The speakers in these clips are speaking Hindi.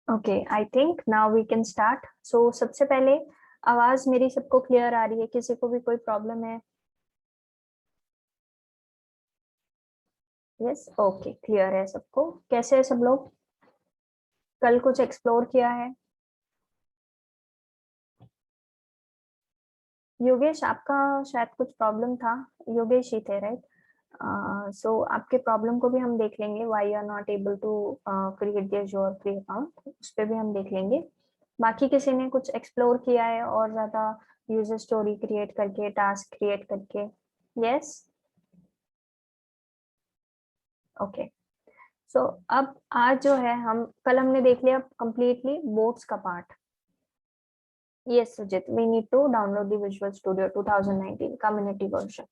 Okay, I think now we can start. So सबसे पहले आवाज मेरी सबको क्लियर आ रही है? किसी को भी कोई प्रॉब्लम है? यस, ओके, क्लियर है सबको। कैसे है सब लोग? कल कुछ एक्सप्लोर किया है? योगेश, आपका शायद कुछ प्रॉब्लम था। योगेश ही थे, राइट? सो आपके प्रॉब्लम को भी हम देख लेंगे, why you are not able to create this your free account, उस पर भी हम देख लेंगे। बाकी किसी ने कुछ एक्सप्लोर किया है और ज्यादा यूजर स्टोरी क्रिएट करके, टास्क क्रिएट करके? Yes, okay. सो अब आज जो है, हम कल हमने देख लिया कंप्लीटली बोट्स का part. Yes Sujit, we need to download the visual studio 2019 community version.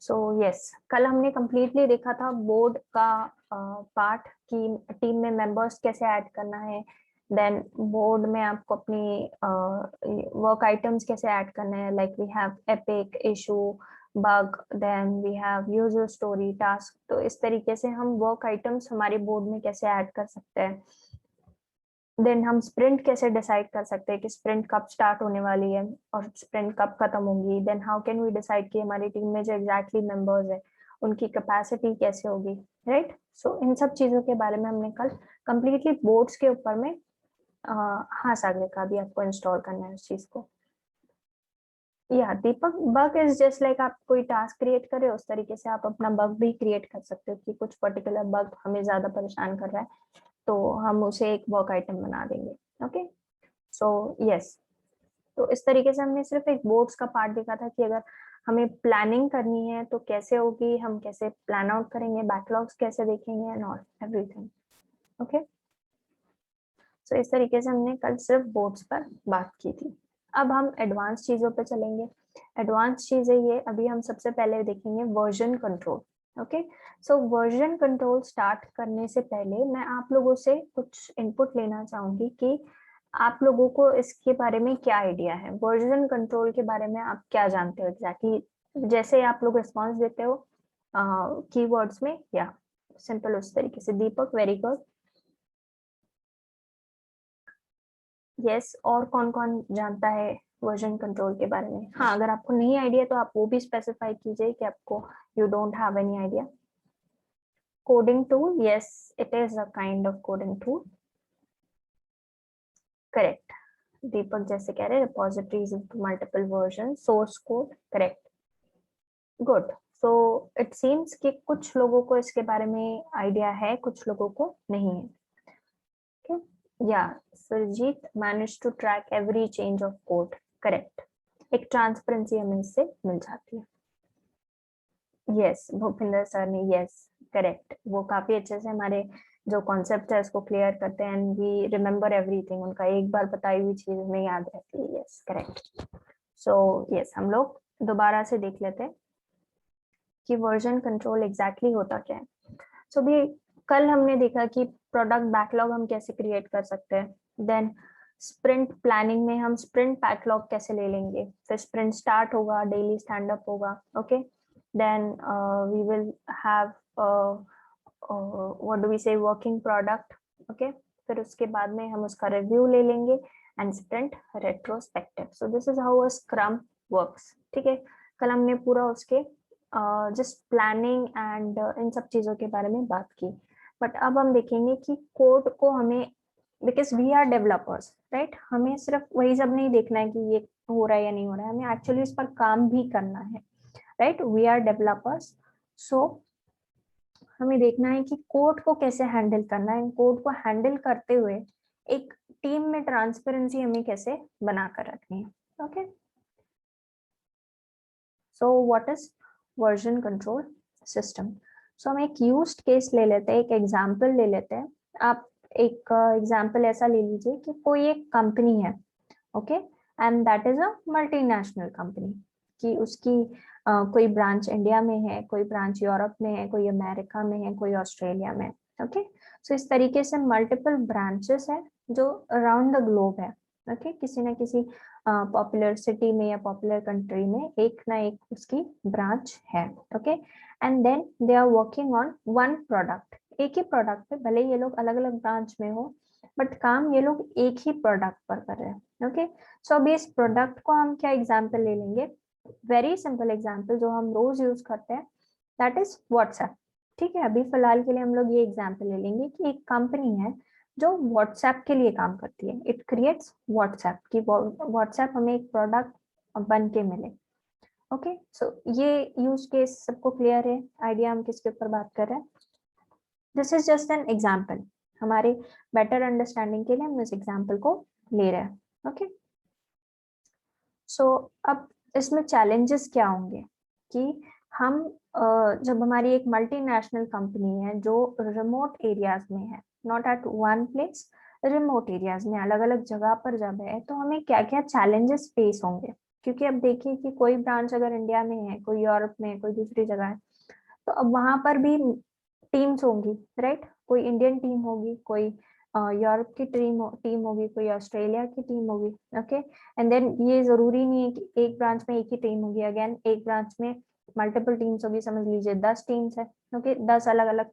So yes, कल हमने कंप्लीटली देखा था बोर्ड का पार्ट की टीम में मेंबर्स कैसे ऐड करना है, देन बोर्ड में आपको अपनी वर्क आइटम्स कैसे ऐड करना है, like we have epic, issue, bug, then we have user story, task. तो इस तरीके से हम वर्क आइटम्स हमारे बोर्ड में कैसे ऐड कर सकते हैं। देन हम स्प्रिंट कैसे डिसाइड कर सकते हैं कि स्प्रिंट कब स्टार्ट होने वाली है और स्प्रिंट कब खत्म होगी। Then how can we decide कि हमारी टीम में जो एग्जैक्टली मेंबर्स है उनकी कैपेसिटी कैसे होगी, राइट? सो इन सब चीजों के बारे में हमने कल कंप्लीटली बोर्ड्स के ऊपर में हाँ सागरे का भी आपको इंस्टॉल करना है उस चीज को। या दीपक, बग इज जस्ट लाइक आप कोई टास्क क्रिएट कर रहे हो, उस तरीके से आप अपना बग भी क्रिएट कर सकते हो कि कुछ पर्टिकुलर बग हमें ज्यादा परेशान कर रहा है तो हम उसे एक वर्क आइटम बना देंगे। ओके, सो यस, तो इस तरीके से हमने सिर्फ एक बोर्ड्स का पार्ट देखा था कि अगर हमें प्लानिंग करनी है तो कैसे होगी, हम कैसे प्लान आउट करेंगे, बैकलॉग्स कैसे देखेंगे एंड ऑल एवरीथिंग। ओके, सो इस तरीके से हमने कल सिर्फ बोर्ड्स पर बात की थी। अब हम एडवांस चीजों पे चलेंगे। एडवांस चीजें ये अभी हम सबसे पहले देखेंगे वर्जन कंट्रोल। ओके, सो वर्जन कंट्रोल स्टार्ट करने से पहले मैं आप लोगों से कुछ इनपुट लेना चाहूंगी कि आप लोगों को इसके बारे में क्या आइडिया है, वर्जन कंट्रोल के बारे में आप क्या जानते हो एग्जैक्टली। जैसे आप लोग रिस्पॉन्स देते हो कीवर्ड्स में या सिंपल उस तरीके से। दीपक, वेरी गुड। यस, और कौन कौन जानता है वर्जन कंट्रोल के बारे में? हाँ, अगर आपको नहीं आइडिया तो आप वो भी स्पेसिफाई कीजिए कि आपको you don't have any idea. Coding tool, yes, it is a kind of coding tool, correct. Deepak जैसे कह रहे हैं repositories multiple version, source code, correct, good. So it seems कि कुछ लोगों को इसके बारे में आइडिया है, कुछ लोगों को नहीं है। या Surjeet manage to track every change of code, correct. एक ट्रांसपेरेंसी हमें इससे मिल जाती है। यस, भूपिंदर सर ने यस, करेक्ट, वो काफी अच्छे से हमारे जो कॉन्सेप्ट है उसको क्लियर करते हैं एंड वी रिमेम्बर एवरीथिंग, उनका एक बार बताई हुई चीज हमें याद रहती है। Yes, correct. सो यस, हम लोग दोबारा से देख लेते हैं कि वर्जन कंट्रोल एग्जैक्टली होता क्या है। सो भी कल हमने देखा कि प्रोडक्ट बैकलॉग हम कैसे क्रिएट कर सकते हैं, देन स्प्रिंट प्लानिंग में हम स्प्रिंट बैकलॉग कैसे ले लेंगे, फिर स्प्रिंट स्टार्ट होगा, डेली स्टैंड अप होगा। Okay, then we will have what do we say working product. Okay, फिर उसके बाद में हम उसका रिव्यू ले लेंगे and sprint retrospective. So this is how a scrum works. ठीक है, कल हमने पूरा उसके जस्ट प्लानिंग एंड इन सब चीजों के बारे में बात की। बट अब हम देखेंगे कि कोड को हमें, because we are developers, right, हमें सिर्फ वही सब नहीं देखना है कि ये हो रहा है या नहीं हो रहा है, हमें एक्चुअली इस पर काम भी करना है, राइट? वी आर डेवलपर्स, सो हमें देखना है कि कोड को कैसे हैंडल करना है, कोड को हैंडल करते हुए एक टीम में ट्रांसपेरेंसी हमें कैसे बनाकर रखनी है। Okay, so what is version control system? So हम एक यूज्ड केस ले लेते हैं, एक एग्जांपल ले लेते हैं। आप एक एग्जांपल ऐसा ले लीजिए कि कोई एक कंपनी है, okay, and that is a multinational company, कि उसकी कोई ब्रांच इंडिया में है, कोई ब्रांच यूरोप में है, कोई अमेरिका में है, कोई ऑस्ट्रेलिया में। ओके, सो इस तरीके से मल्टीपल ब्रांचेस है जो अराउंड द ग्लोब है। ओके, किसी ना किसी पॉपुलर सिटी में या पॉपुलर कंट्री में एक ना एक उसकी ब्रांच है। Okay, and then they are working on one product, एक ही प्रोडक्ट पे, भले ये लोग अलग अलग ब्रांच में हो बट काम ये लोग एक ही प्रोडक्ट पर कर रहे हैं। ओके, सो अभी इस प्रोडक्ट को हम क्या एग्जाम्पल ले लेंगे, वेरी सिंपल एग्जाम्पल जो हम रोज यूज करते हैं, दैट इज व्हाट्सएप। ठीक है, अभी फिलहाल के लिए हम लोग ये एग्जाम्पल ले लेंगे कि एक कंपनी है जो व्हाट्सएप के लिए काम करती है, इट क्रिएट्स व्हाट्सएप, कि व्हाट्सएप हमें एक प्रोडक्ट बन के मिले। ओके, सो ये यूज केस सबको क्लियर है, आइडिया हम किसके ऊपर बात कर रहे हैं। This is just an example, हमारे बेटर अंडरस्टैंडिंग के लिए हम इस एग्जाम्पल को ले रहे हैं। ओके, सो अब इसमें चैलेंजेस क्या होंगे कि हम जब हमारी एक मल्टीनेशनल कंपनी है जो रिमोट एरियाज में है, not at one place, remote areas में अलग अलग जगह पर जब है, तो हमें क्या क्या चैलेंजेस फेस होंगे। क्योंकि अब देखिए कि कोई ब्रांच अगर इंडिया में है, कोई यूरोप में है, कोई दूसरी जगह है, तो अब वहां पर भी टीम्स होंगी, राइट। कोई इंडियन टीम होगी, कोई यूरोप की टीम होगी, कोई ऑस्ट्रेलिया की टीम होगी। ओके, एंड देन ये जरूरी नहीं है कि एक ब्रांच में एक ही टीम होगी, अगेन एक ब्रांच में मल्टीपल टीम्स होगी, समझ लीजिए 10 टीम्स है। ओके, 10 अलग अलग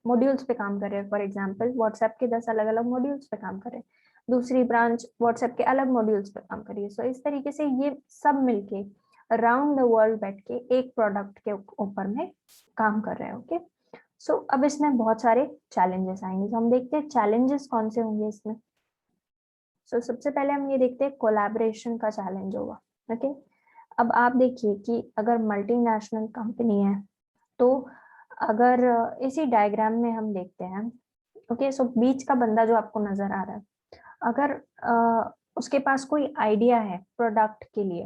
मॉड्यूल्स पे काम कर रहे हैं, फॉर एग्जाम्पल व्हाट्सएप के 10 अलग अलग मॉड्यूल्स पे काम कर रहे हैं, दूसरी ब्रांच व्हाट्सएप के अलग मॉड्यूल्स पे काम कर रही है। सो इस तरीके से ये सब मिलके अराउंड द वर्ल्ड बैठ के एक प्रोडक्ट के ऊपर में काम कर रहे हैं। ओके, सो अब इसमें बहुत सारे चैलेंजेस आएंगे, तो हम देखते हैं चैलेंजेस कौन से होंगे इसमें। सो सबसे पहले हम ये देखते हैं कोलैबोरेशन का चैलेंज होगा। ओके, अब आप देखिए कि अगर मल्टीनेशनल कंपनी है, तो अगर इसी डायग्राम में हम देखते हैं, ओके, सो बीच का बंदा जो आपको नजर आ रहा है, अगर उसके पास कोई आइडिया है प्रोडक्ट के लिए,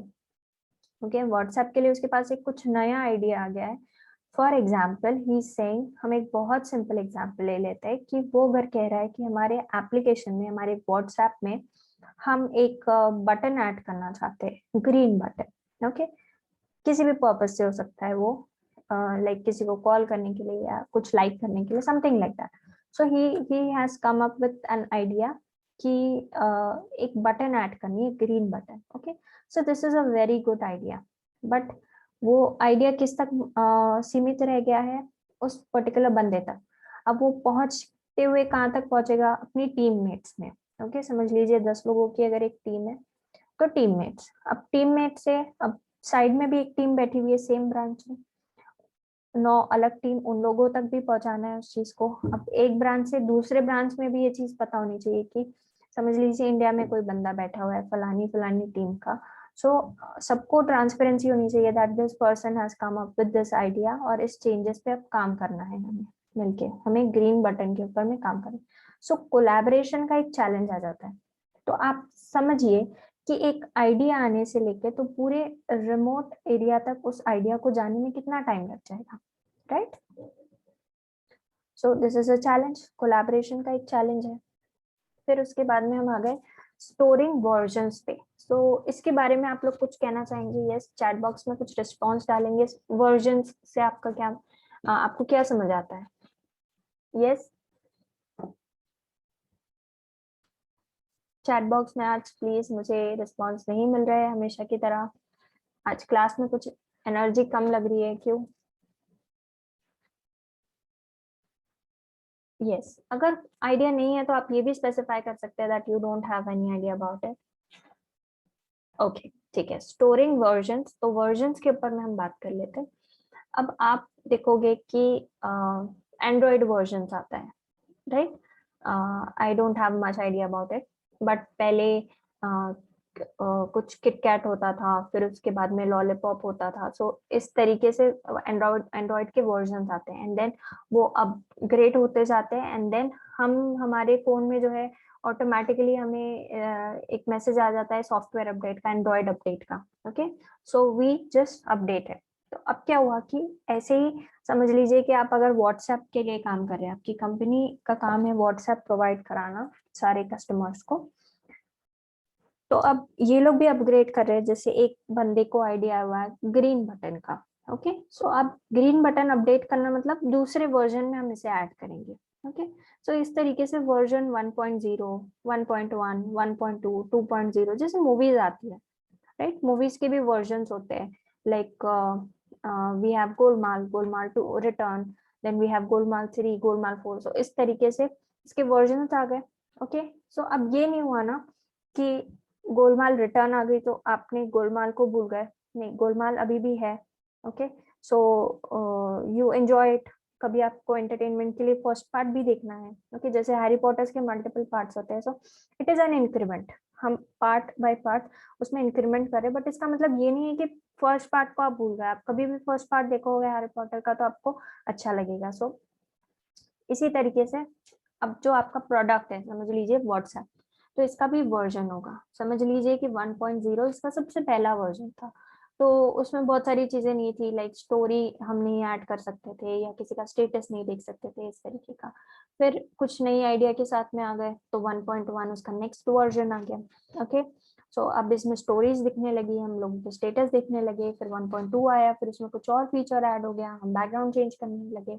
ओके, व्हाट्सएप के लिए उसके पास एक कुछ नया आइडिया आ गया है। फॉर एग्जाम्पल ही सेइंग, हम एक बहुत सिंपल एग्जाम्पल ले लेते हैं कि वो अगर कह रहा है कि हमारे एप्लीकेशन में, हमारे व्हाट्सएप में हम एक बटन ऐड करना चाहते हैं, ग्रीन बटन। ओके, किसी भी पर्पज से हो सकता है वो, लाइक किसी को कॉल करने के लिए या कुछ लाइक करने के लिए, something like that. So he has come up with an idea कि एक बटन ऐड करनी है, green button. Okay, so this is a very good idea, but वो आइडिया किस तक सीमित रह गया है, उस पर्टिकुलर बंदे तक। अब वो पहुंचते हुए कहाँ तक पहुंचेगा, अपनी टीममेट्स में। ओके, समझ लीजिए 10 लोगों की अगर एक टीम है, तो टीममेट्स, अब टीममेट से अब साइड में भी एक टीम बैठी हुई है सेम ब्रांच में, 9 अलग टीम, उन लोगों तक भी पहुंचाना है उस चीज को। अब एक ब्रांच से दूसरे ब्रांच में भी ये चीज पता होनी चाहिए कि समझ लीजिए इंडिया में कोई बंदा बैठा हुआ है फलानी फलानी टीम का, सो सबको ट्रांसपेरेंसी होनी चाहिए that this person has come up with this idea, और इस चेंजेस पे अब काम करना है हमें मिलके, हमें ग्रीन बटन के ऊपर में काम करना है। सो कोलैबोरेशन का एक चैलेंज आ जाता है। तो आप समझिए कि एक आइडिया आने से लेके तो पूरे रिमोट एरिया तक उस आइडिया को जाने में कितना टाइम लग जाएगा, right. So this is a challenge, collaboration का एक चैलेंज है। फिर उसके बाद में हम आ गए स्टोरिंग वर्जन्स पे। सो इसके बारे में आप लोग कुछ कहना चाहेंगे? यस, चैट बॉक्स में कुछ रिस्पॉन्स डालेंगे। वर्जन्स से आपका क्या, आपको क्या समझ आता है? यस, चैट बॉक्स में आज प्लीज मुझे रिस्पॉन्स नहीं मिल रहा है हमेशा की तरह, आज क्लास में कुछ एनर्जी कम लग रही है, क्यों? यस, अगर आइडिया नहीं है तो आप ये भी स्पेसिफाई कर सकते हैं that you don't have any idea about it. Okay, ठीक है, स्टोरिंग वर्जन्स, तो वर्जन्स के ऊपर में हम बात कर लेते हैं। अब आप देखोगे कि एंड्रॉइड वर्जन्स आता है, right. I don't have much idea about it, but पहले कुछ किटकैट होता था, फिर उसके बाद में लॉलीपॉप होता था। सो इस तरीके से एंड्रॉइड के वर्जन आते हैं, एंड देन वो अपग्रेड होते जाते हैं, एंड देन हम हमारे फोन में जो है ऑटोमेटिकली हमें एक मैसेज आ जाता है सॉफ्टवेयर अपडेट का, एंड्रॉइड अपडेट का। Okay, so we just update है। तो अब क्या हुआ कि ऐसे ही समझ लीजिए कि आप अगर व्हाट्सएप के लिए काम कर रहे हैं, आपकी कंपनी का काम है व्हाट्सएप प्रोवाइड कराना सारे कस्टमर्स को, तो अब ये लोग भी अपग्रेड कर रहे हैं। जैसे एक बंदे को आइडिया हुआ है ग्रीन बटन का, ओके, सो अब ग्रीन बटन अपडेट करना मतलब दूसरे वर्जन में हम इसे ऐड करेंगे। ओके, सो इस तरीके से वर्जन 1.0, 1.1, 1.2, 2.0, जैसे मूवीज आती है, राइट, मूवीज के भी वर्जन्स होते हैं, like we have Golmaal, Golmaal 2 return, then we have Golmaal 3, Golmaal 4। So इस तरीके से इसके वर्जन्स आ गए। ओके, सो अब ये नहीं हुआ ना कि गोलमाल रिटर्न आ गई तो आपने गोलमाल को भूल गए, नहीं, गोलमाल अभी भी है। Okay, so you enjoy it. कभी आपको एंटरटेनमेंट के लिए फर्स्ट पार्ट भी देखना है, ओके, जैसे हैरी पॉटर्स के मल्टीपल पार्ट्स होते हैं, so it is an increment, हम पार्ट बाय पार्ट उसमें इंक्रीमेंट करें, बट इसका मतलब ये नहीं है कि फर्स्ट पार्ट को आप भूल गए। आप कभी भी फर्स्ट पार्ट देखोगे हैरी पॉटर का तो आपको अच्छा लगेगा। सो इसी तरीके से अब जो आपका प्रोडक्ट है, समझ लीजिए व्हाट्सएप, तो इसका भी वर्जन होगा। समझ लीजिए कि 1.0 इसका सबसे पहला वर्जन था, तो उसमें बहुत सारी चीजें नहीं थी, लाइक स्टोरी हम नहीं ऐड कर सकते थे या किसी का स्टेटस नहीं देख सकते थे, इस तरीके का। फिर कुछ नई आइडिया के साथ में आ गए तो 1.1 उसका नेक्स्ट वर्जन आ गया। ओके, सो अब इसमें स्टोरीज दिखने लगी, हम लोगों के स्टेटस दिखने लगे। फिर 1.2 आया, फिर उसमें कुछ और फीचर ऐड हो गया, हम बैकग्राउंड चेंज करने लगे।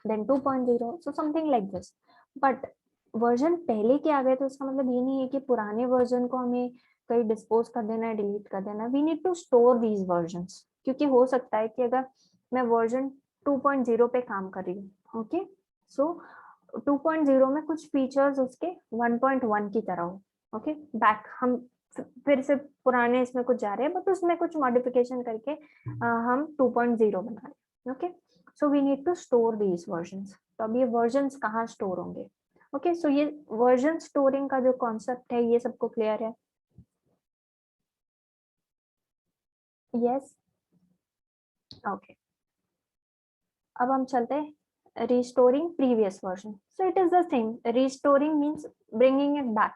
Then 2.0, so something like this. But version पहले के आ गए तो इसका मतलब ये नहीं है कि पुराने वर्जन को हमें कहीं डिस्पोज कर देना है, डिलीट कर देना है। We need to store these versions, क्योंकि हो सकता है कि अगर मैं वर्जन 2.0 पे काम कर रही हूँ, ओके, सो 2.0 में कुछ फीचर्स उसके 1.1 की तरह हो, ओके, बैक हम फिर से पुराने इसमें कुछ जा रहे हैं, बट उसमें कुछ मॉडिफिकेशन करके हम 2.0 बना रहे हैं। Okay, so we need to store these versions. तो अब ये वर्जन्स कहाँ स्टोर होंगे? ओके, सो ये वर्जन स्टोरिंग का जो कॉन्सेप्ट है ये सबको क्लियर है? Yes, okay. अब हम चलते हैं restoring previous version. So it is the same, restoring means bringing it back,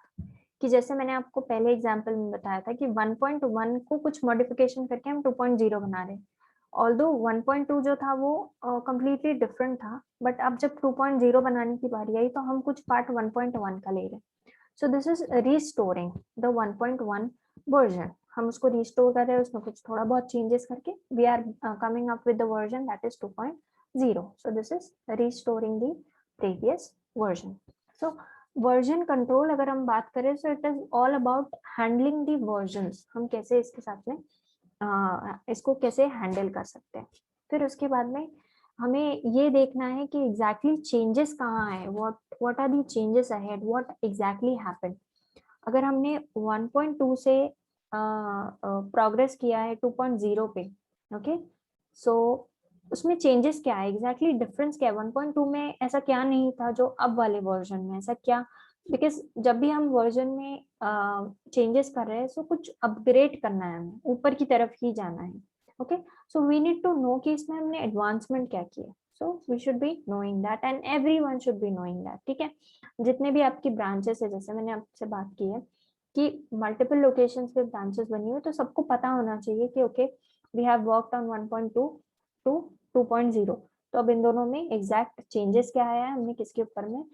कि जैसे मैंने आपको पहले एग्जांपल में बताया था कि 1.1 को कुछ मॉडिफिकेशन करके हम 2.0 बना रहे हैं। ऑल्दो 1.2 जो था वो कंप्लीटली डिफरेंट था, बट अब जब 2.0 बनाने की बारी आई तो हम कुछ पार्ट 1.1 का ले रहे हैं। सो this is restoring the 1.1 version. हम उसको रिस्टोर कर रहे हैं, उसमें कुछ थोड़ा बहुत चेंजेस करके we are coming up with the version that is 2.0. So this is restoring the previous version. So version control अगर हम बात करें, so it is all about handling the versions. हम कैसे इसके साथ में इसको कैसे हैंडल कर सकते हैं। फिर उसके बाद में हमें ये देखना है कि एग्जैक्टली चेंजेस कहाँ है, what are the changes ahead, what exactly happened. अगर हमने 1.2 से प्रोग्रेस किया है 2.0 पे, ओके, सो उसमें चेंजेस क्या है, एग्जैक्टली डिफरेंस क्या है, 1.2 में ऐसा क्या नहीं था जो अब वाले वर्जन में ऐसा क्या। बिकॉज जब भी हम वर्जन में चेंजेस कर रहे हैं, सो कुछ अपग्रेड करना है, हमें ऊपर की तरफ ही जाना है। Okay, so we need to know कि इसमें हमने एडवांसमेंट क्या किया। So we should be knowing that and everyone should be knowing that. ठीक है, जितने भी आपकी ब्रांचेस है, जैसे मैंने आपसे बात की है कि मल्टीपल लोकेशंस पे ब्रांचेस बनी हुई, तो सबको पता होना चाहिए कि okay, we have worked on 1.2 to 2.0। तो अब इन दोनों में एग्जैक्ट चेंजेस क्या आया है, हमने किसके ऊपर में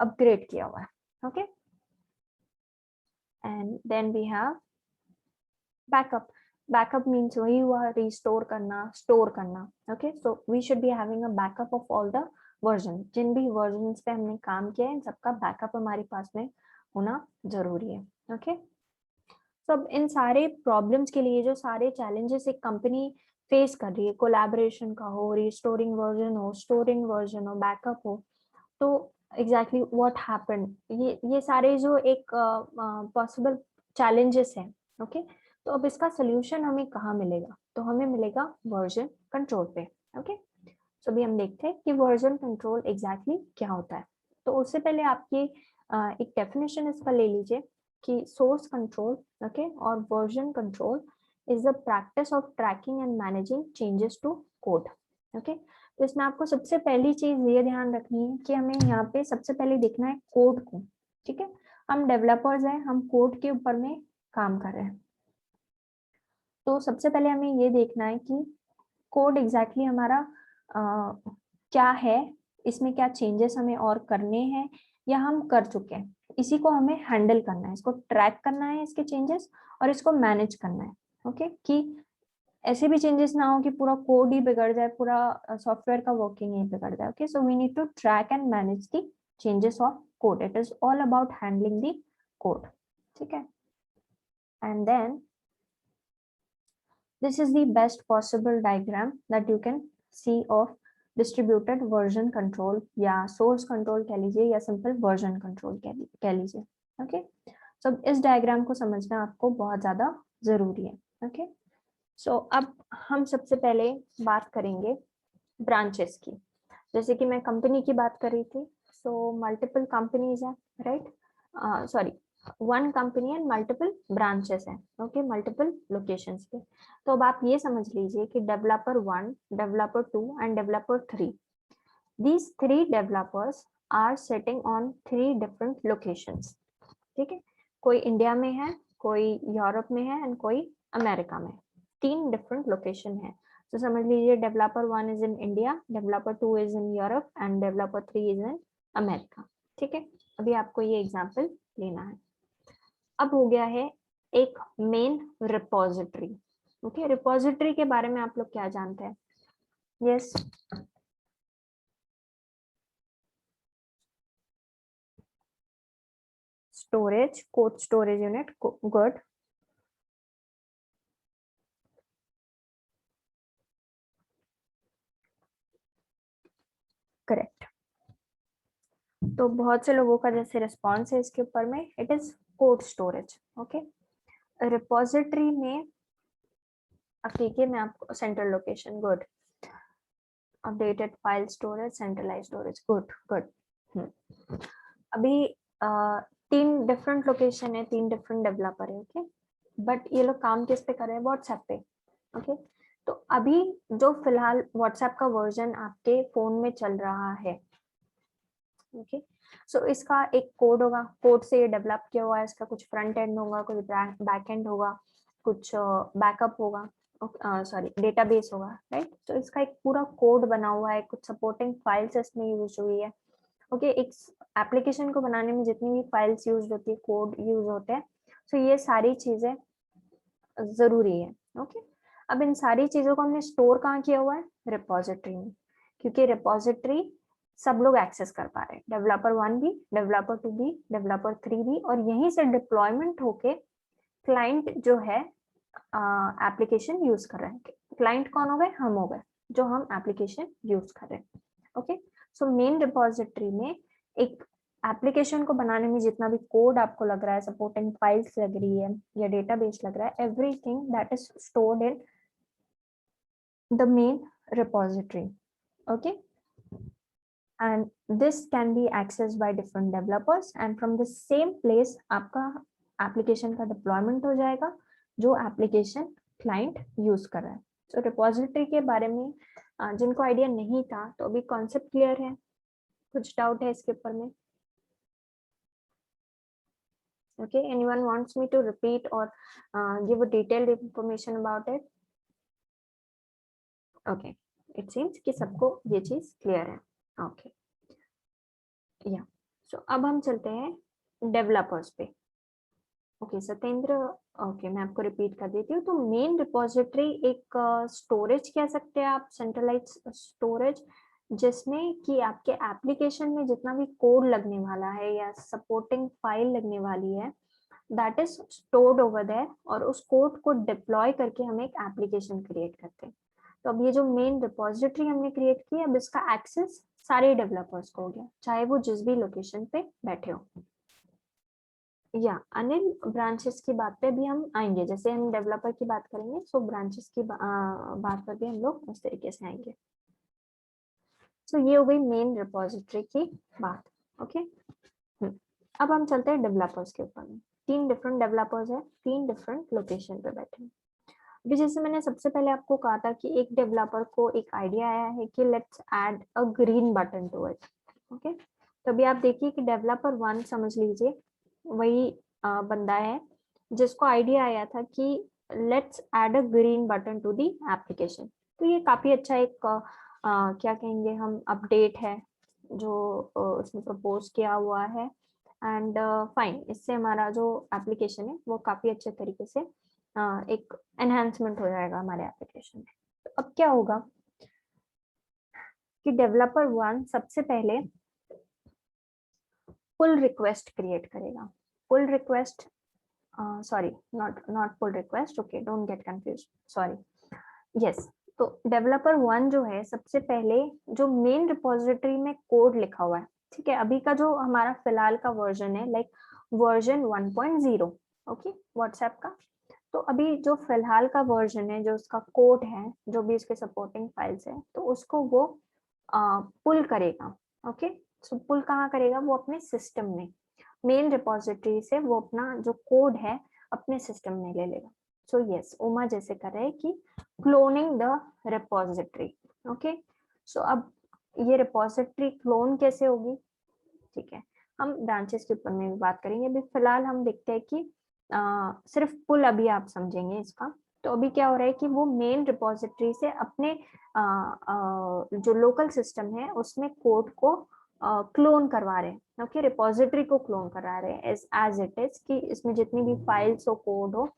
अपग्रेड किया हुआ है। Okay, and then we have backup. Backup means वही हुआ रिस्टोर करना, स्टोर करना। Okay, so we should be having a backup of all the version. जिन भी वर्जन पे हमने काम किया है, इन सबका बैकअप हमारे पास में होना जरूरी है। ओके, सब इन सारे प्रॉब्लम्स के लिए, जो सारे चैलेंजेस एक कंपनी फेस कर रही है, कोलैबोरेशन का हो, रिस्टोरिंग वर्जन हो, स्टोरिंग वर्जन हो, बैकअप हो, तो एग्जैक्टली व्हाट हैपेंड, ये सारे जो एक पॉसिबल चैलेंजेस हैं। ओके, तो अब इसका सोल्यूशन हमें कहाँ मिलेगा? तो हमें मिलेगा वर्जन कंट्रोल पे। ओके, सो अभी हम देखते हैं कि वर्जन कंट्रोल एग्जैक्टली क्या होता है। तो उससे पहले आपकी एक डेफिनेशन इसका ले लीजिए कि सोर्स कंट्रोल, ओके, और version control is the practice of tracking and managing changes to code. Okay, तो इसमें आपको सबसे पहली चीज ये ध्यान रखनी है कि हमें यहाँ पे सबसे पहले देखना है कोड को। ठीक है, हम डेवलपर्स हैं, हम कोड के ऊपर में काम कर रहे हैं, तो सबसे पहले हमें ये देखना है कि कोड एग्जैक्टली हमारा क्या है, इसमें क्या चेंजेस हमें और करने हैं या हम कर चुके हैं। इसी को हमें हैंडल करना है, इसको ट्रैक करना है, इसके चेंजेस, और इसको मैनेज करना है। ओके, कि ऐसे भी चेंजेस ना हो कि पूरा कोड ही बिगड़ जाए, पूरा सॉफ्टवेयर का वर्किंग ही बिगड़ जाए। Okay, so we need to track and manage the changes of code. It is all about handling the code. ठीक है, and then this is the best possible diagram that you can see of distributed version control या सोर्स कंट्रोल कह लीजिए या सिंपल वर्जन कंट्रोल कह लीजिए। ओके, सो इस डायग्राम को समझना आपको बहुत ज्यादा जरूरी है। ओके, सो अब हम सबसे पहले बात करेंगे ब्रांचेस की। जैसे कि मैं कंपनी की बात कर रही थी, सो मल्टीपल कंपनीज है, right, sorry, one company and multiple branches है। ओके, मल्टीपल लोकेशंस पे। तो अब आप ये समझ लीजिए कि developer 1, developer 2 end developer 3, these 3 developers are sitting on 3 different locations। ठीक है, कोई इंडिया में है, कोई यूरोप में है एंड कोई अमेरिका में। 3 डिफरेंट लोकेशन है। तो समझ लीजिए developer 1 is in India, developer 2 is in Europe end developer 3 is in America. ठीक है, अभी आपको ये एग्जांपल लेना है। अब हो गया है एक मेन रिपोजिटरी। ओके, रिपोजिटरी के बारे में आप लोग क्या जानते हैं? Yes, storage, code storage unit, good. Correct. तो बहुत से लोगों का जैसे रिस्पॉन्स है इसके ऊपर में, it is code storage. Okay, repository में अब देखिए मैं आपको central location, good, updated file storage, centralize storage, good good. अभी 3 डिफरेंट लोकेशन है, 3 डिफरेंट डेवलपर है। ओके, बट ये लोग काम किस पे कर रहे हैं? व्हाट्सएप पे। ओके, तो अभी जो फिलहाल व्हाट्सएप का वर्जन आपके फोन में चल रहा है, ओके, सो इसका एक कोड होगा, कोड से ये डेवलप किया हुआ है, इसका कुछ फ्रंट एंड होगा, कुछ बैक एंड होगा, कुछ बैकअप होगा, सॉरी डेटाबेस होगा, राइट। तो इसका एक पूरा कोड बना हुआ है, कुछ सपोर्टिंग फाइल्स इसमें यूज हुई है। ओके, एक एप्लीकेशन को बनाने में जितनी भी फाइल्स यूज होती है, कोड यूज होते हैं, सो ये सारी चीजें जरूरी है। ओके, अब इन सारी चीजों को हमने स्टोर कहाँ किया हुआ है? रिपोजिटरी में, क्योंकि रिपोजिटरी सब लोग एक्सेस कर पा रहे हैं, डेवलपर 1 भी, डेवलपर 2 भी, डेवलपर 3 भी, और यहीं से डिप्लॉयमेंट होके क्लाइंट जो है एप्लीकेशन यूज कर रहे हैं। क्लाइंट कौन हो गए? हम हो गए, जो हम एप्लीकेशन यूज कर रहे हैं। ओके, सो मेन रिपोजिटरी में एक एप्लीकेशन को बनाने में जितना भी कोड आपको लग रहा है, सपोर्टिंग फाइल्स लग रही है या डेटाबेस लग रहा है, everything that is stored in the main repository. Okay, and this can be accessed by different developers and from the same place आपका एप्लीकेशन का डिप्लॉयमेंट हो जाएगा जो एप्लीकेशन क्लाइंट यूज कर रहा है। तो रिपोजिटरी के बारे में जिनको आइडिया नहीं था तो अभी कॉन्सेप्ट क्लियर है? कुछ डाउट है इसके ऊपर में? Okay, anyone wants me to repeat or give a detailed information about it? Okay, it seems कि सबको ये चीज क्लियर है। Okay, या सो अब हम चलते हैं डेवलपर्स पे। ओके सत्येंद्र, ओके मैं आपको रिपीट कर देती हूँ। तो मेन रिपोजिटरी एक स्टोरेज कह सकते हैं आप, सेंट्रलाइज स्टोरेज, जिसमें कि आपके एप्लीकेशन में जितना भी कोड लगने वाला है या सपोर्टिंग फाइल लगने वाली है, that is stored over there, और उस कोड को डिप्लॉय करके हम एक एप्लीकेशन क्रिएट करते हैं। तो अब ये जो मेन रिपोजिटरी हमने क्रिएट की, अब इसका एक्सेस सारे डेवलपर्स को हो गया, चाहे वो जिस भी लोकेशन पे बैठे हो। या अनिल, ब्रांचेस की बात पे भी हम आएंगे, जैसे हम डेवलपर की बात करेंगे सो ब्रांचेस की बात पर भी हम लोग उस तरीके से आएंगे। सो ये हो गई मेन रिपोजिटरी की बात। ओके, अब हम चलते हैं डेवलपर्स के ऊपर में। 3 डिफरेंट डेवलपर्स है, 3 डिफरेंट लोकेशन पे बैठे हैं। अभी जैसे मैंने सबसे पहले आपको कहा था कि एक डेवलपर को एक आइडिया आया है कि let's add a green button to it. Okay, तो अभी आप देखिए कि डेवलपर 1 समझ लीजिए वही बंदा है जिसको आइडिया आया था कि let's add a green button to the application. तो ये काफी अच्छा एक क्या कहेंगे हम, अपडेट है जो उसने प्रपोज किया हुआ है, एंड फाइन, इससे हमारा जो एप्लीकेशन है वो काफी अच्छे तरीके से एक एनहांसमेंट हो जाएगा हमारे एप्लीकेशन में। तो अब क्या होगा कि डेवलपर 1 सबसे पहले पुल रिक्वेस्ट क्रिएट करेगा। Pull request, sorry, not pull request, okay, don't get confused, sorry, yes, तो डेवलपर 1 जो है सबसे पहले जो मेन रिपोजिटरी में कोड लिखा हुआ है, ठीक है, अभी का जो हमारा फिलहाल का वर्जन है लाइक वर्जन 1.0, ओके, व्हाट्सएप का। तो अभी जो फिलहाल का वर्जन है, जो उसका कोड है, जो भी इसके सपोर्टिंग फाइल्स है, तो उसको वो पुल करेगा। ओके, सो पुल कहाँ करेगा? वो अपने सिस्टम में, मेन रिपोजिटरी से वो अपना जो कोड है अपने सिस्टम में ले लेगा। सो यस, उमा जैसे कर रहे हैं कि cloning the repository. Okay, so अब ये रिपोजिटरी क्लोन कैसे होगी? ठीक है, हम ब्रांचेस के ऊपर में भी बात करेंगे। अभी फिलहाल हम देखते हैं कि सिर्फ पुल अभी आप समझेंगे इसका। तो अभी क्या हो रहा है कि वो मेन रिपोजिटरी से अपने जो लोकल सिस्टम है उसमें कोड को क्लोन करवा रहे हैं। ओके, रिपोजिटरी को क्लोन करा रहे हैं एज इट इज, कि इसमें जितनी भी फाइल्स हो, कोड हो,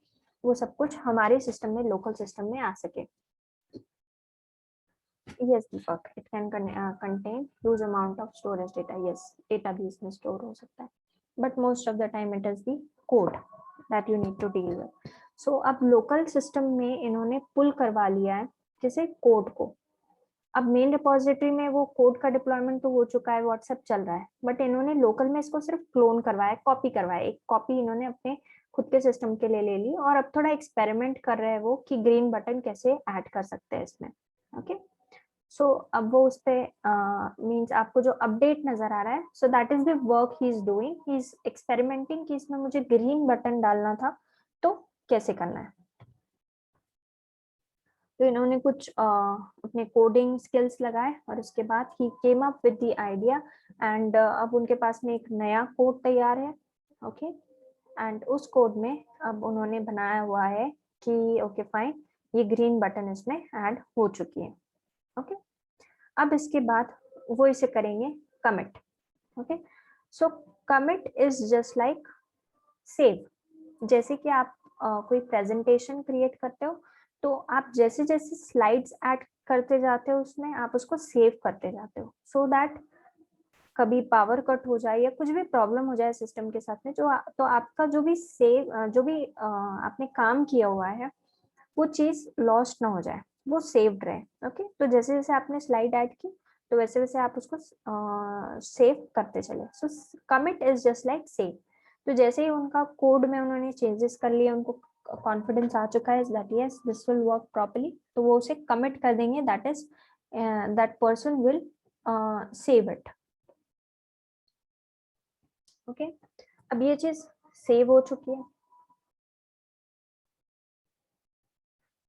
वो सब कुछ हमारे सिस्टम में, लोकल सिस्टम में आ सके। Yes, Deepak, it can contain huge amount of storage data. Yes, data भी इसमें store हो सकता है, but most of the time it is the code that you need to deal with. So अब local system में इन्होंने pull करवा लिया है जैसे कोड को। अब मेन रिपोजिटरी में वो कोड का डिप्लॉयमेंट तो हो चुका है, व्हाट्सएप चल रहा है, बट इन्होंने लोकल में इसको सिर्फ क्लोन करवाया, कॉपी करवाया। एक कॉपी इन्होंने अपने खुद के सिस्टम के लिए ले ली, और अब थोड़ा एक्सपेरिमेंट कर रहे हैं वो कि ग्रीन बटन कैसे ऐड कर सकते हैं इसमें। ओके, सो अब वो उस पे मींस आपको जो अपडेट नजर आ रहा है, सो that is the work he is doing, he is experimenting कि इसमें मुझे ग्रीन बटन डालना था तो कैसे करना है। तो इन्होंने कुछ अपने कोडिंग स्किल्स लगाए और उसके बाद ही came up with the idea, and अब उनके पास में एक नया कोड तैयार है। ओके, एंड उस कोड में अब उन्होंने बनाया हुआ है कि ओके फाइन, ये ग्रीन बटन इसमें ऐड हो चुकी है। ओके, अब इसके बाद वो इसे करेंगे commit. Okay, so commit is just like save. जैसे कि आप कोई प्रेजेंटेशन क्रिएट करते हो, तो आप जैसे जैसे स्लाइड्स ऐड करते जाते हो उसमें आप उसको सेव करते जाते हो, सो दैट कभी पावर कट हो जाए या कुछ भी प्रॉब्लम हो जाए सिस्टम के साथ में, तो आपका जो भी सेव, जो भी आपने काम किया हुआ है, वो चीज लॉस्ट ना हो जाए, वो सेव्ड रहे। ओके, तो जैसे जैसे आपने स्लाइड ऐड की, तो वैसे वैसे आप उसको सेव करते चले। So commit is just like save. तो जैसे ही उनका कोड में उन्होंने चेंजेस कर लिए, उनको कॉन्फिडेंस आ चुका है that yes this will work properly, तो वो उसे कमिट कर देंगे, that is that person will save it. Okay, अब ये चीज सेव हो चुकी है।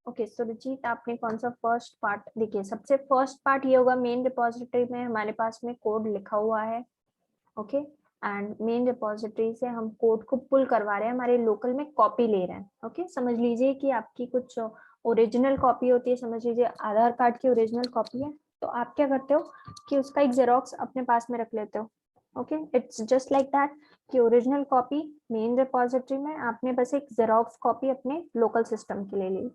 ओके, सो रुचित आपने कौन सा फर्स्ट पार्ट, देखिए सबसे फर्स्ट पार्ट ये होगा, मेन रिपोजिटरी में हमारे पास में कोड लिखा हुआ है। ओके, एंड मेन रिपोजिटरी से हम कोड को पुल करवा रहे हैं, हमारे लोकल में कॉपी ले रहे हैं। ओके, समझ लीजिए कि आपकी कुछ ओरिजिनल कॉपी होती है, समझ लीजिए आधार कार्ड की ओरिजिनल कॉपी है, तो आप क्या करते हो कि उसका एक जेरोक्स अपने पास में रख लेते हो। Okay, it's just like that कि ओरिजिनल कॉपी मेन रिपोजिटरी में, आपने बस एक जेरोक्स कॉपी अपने लोकल सिस्टम के लिए ली,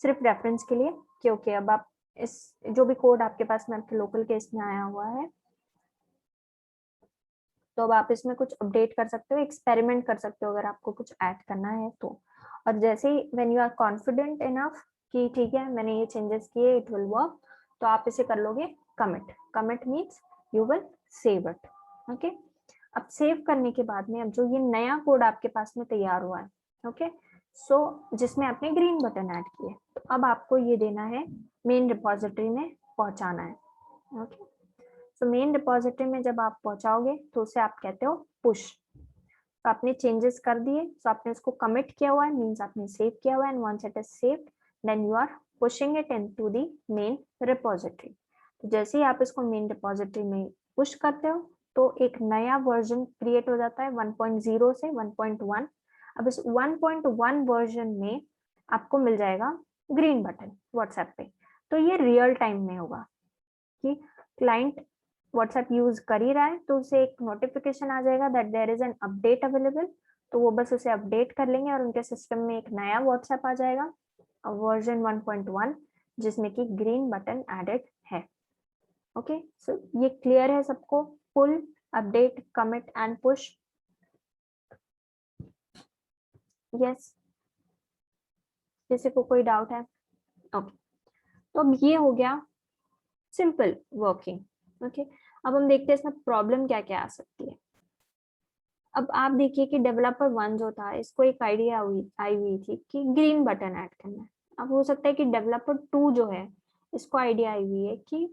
सिर्फ रेफरेंस के लिए, क्योंकि अब आप इस जो भी कोड आपके पास में आपके लोकल केस में आया हुआ है, तो अब आप इसमें कुछ अपडेट कर सकते हो, एक्सपेरिमेंट कर सकते हो अगर आपको कुछ ऐड करना है तो। और जैसे ही when you are confident enough कि ठीक है मैंने ये चेंजेस किए, इट विल वर्क, तो आप इसे कर लोगे commit. Commit means you will save it. Okay, अब सेव करने के बाद में अब जो ये नया कोड आपके पास में तैयार हुआ है, ओके, सो जिसमें आपने ग्रीन बटन ऐड किए, तो अब आपको ये देना है मेन रिपोजिटरी में पहुंचाना है। ओके, तो मेन रिपोजिटरी में जब आप पहुंचाओगे तो उसे आप कहते हो पुश। तो आपने चेंजेस कर दिए, तो आपने उसको कमिट किया हुआ है, मींस आपने सेव किया हुआ है, and once it is saved then you are pushing it into the main repository. तो जैसे ही आप इसको मेन रिपोजिटरी में पुश करते हो, तो एक नया वर्जन क्रिएट हो जाता है 1.0 से 1.1। अब इस 1.1 वर्जन में आपको मिल जाएगा ग्रीन बटन व्हाट्सएप पे। तो ये रियल टाइम में होगा कि क्लाइंट व्हाट्सएप यूज कर ही रहा है, तो उसे एक नोटिफिकेशन आ जाएगा that there is an update available, तो वो बस उसे अपडेट कर लेंगे और उनके सिस्टम में एक नया व्हाट्सएप आ जाएगा वर्जन 1.1 जिसमें कि ग्रीन बटन एडेड है। ओके, सो ये क्लियर है सबको? Pull, update, commit and push. Yes, किसी को कोई डाउट है? ओके, तो अब ये हो गया सिंपल वर्किंग। ओके, अब हम देखते हैं इसमें प्रॉब्लम क्या क्या आ सकती है। अब आप देखिए कि डेवलपर 1 जो था, इसको एक आइडिया आई हुई थी कि ग्रीन बटन ऐड करना है। अब हो सकता है कि डेवलपर 2 जो है, इसको आइडिया आई हुई है कि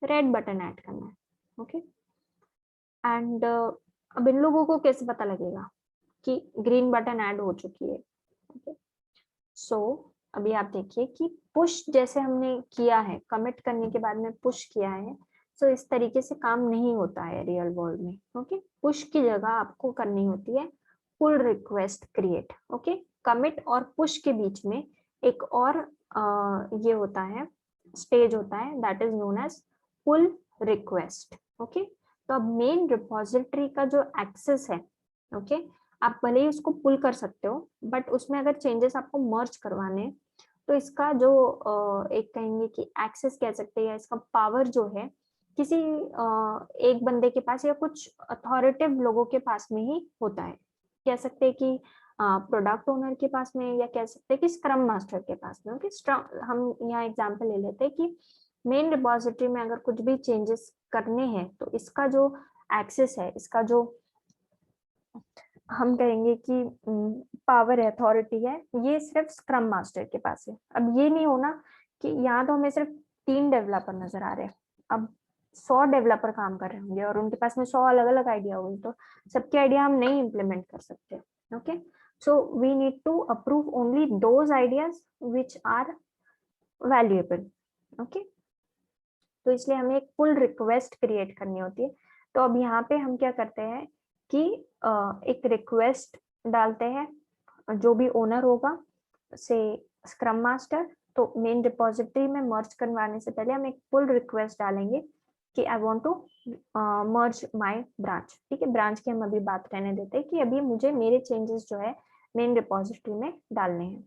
रेड बटन ऐड करना है। ओके, एंड अब इन लोगों को कैसे पता लगेगा कि ग्रीन बटन ऐड हो चुकी है। ओके, सो अभी आप देखिए कि पुश जैसे हमने किया है, कमिट करने के बाद में पुश किया है, सो इस तरीके से काम नहीं होता है रियल वर्ल्ड में। ओके, पुश की जगह आपको करनी होती है pull request create. Okay, commit और पुश के बीच में एक और ये होता है, स्टेज होता है, that is known as pull request. Okay, तो अब मेन रिपोजिटरी का जो एक्सेस है, ओके, आप भले ही उसको पुल कर सकते हो, बट उसमें अगर चेंजेस आपको मर्ज करवाने, तो इसका जो एक कहेंगे कि एक्सेस कह सकते हैं, इसका पावर जो है किसी एक बंदे के पास या कुछ अथॉरिटिव लोगों के पास में ही होता है। कह सकते हैं कि प्रोडक्ट ओनर के पास में, या कह सकते हैं कि स्क्रम मास्टर के पास में। ओके, हम यहाँ एग्जांपल ले लेते हैं कि मेन रिपोजिटरी में अगर कुछ भी चेंजेस करने हैं, तो इसका जो एक्सेस है, इसका जो हम कहेंगे कि पावर है, अथॉरिटी है, ये सिर्फ स्क्रम मास्टर के पास है। अब ये नहीं होना कि यहाँ तो हमें सिर्फ 3 डेवलपर नजर आ रहे हैं, अब 100 डेवलपर काम कर रहे होंगे और उनके पास में 100 अलग अलग आइडिया होंगे, तो सबके आइडिया हम नहीं इम्प्लीमेंट कर सकते। Okay, so we need to approve only those ideas which are valuable. Okay, तो इसलिए हमें एक पुल रिक्वेस्ट क्रिएट करनी होती है। तो अब यहाँ पे हम क्या करते हैं कि एक रिक्वेस्ट डालते हैं, जो भी ओनर होगा से स्क्रम मास्टर, तो मेन रिपोजिटरी में मर्ज करवाने से पहले हम एक पुल रिक्वेस्ट डालेंगे कि I want to merge my branch. ठीक है, ब्रांच की हम अभी बात रहने देते हैं कि अभी मुझे मेरे चेंजेस जो है मेन रिपोजिटरी में डालने हैं।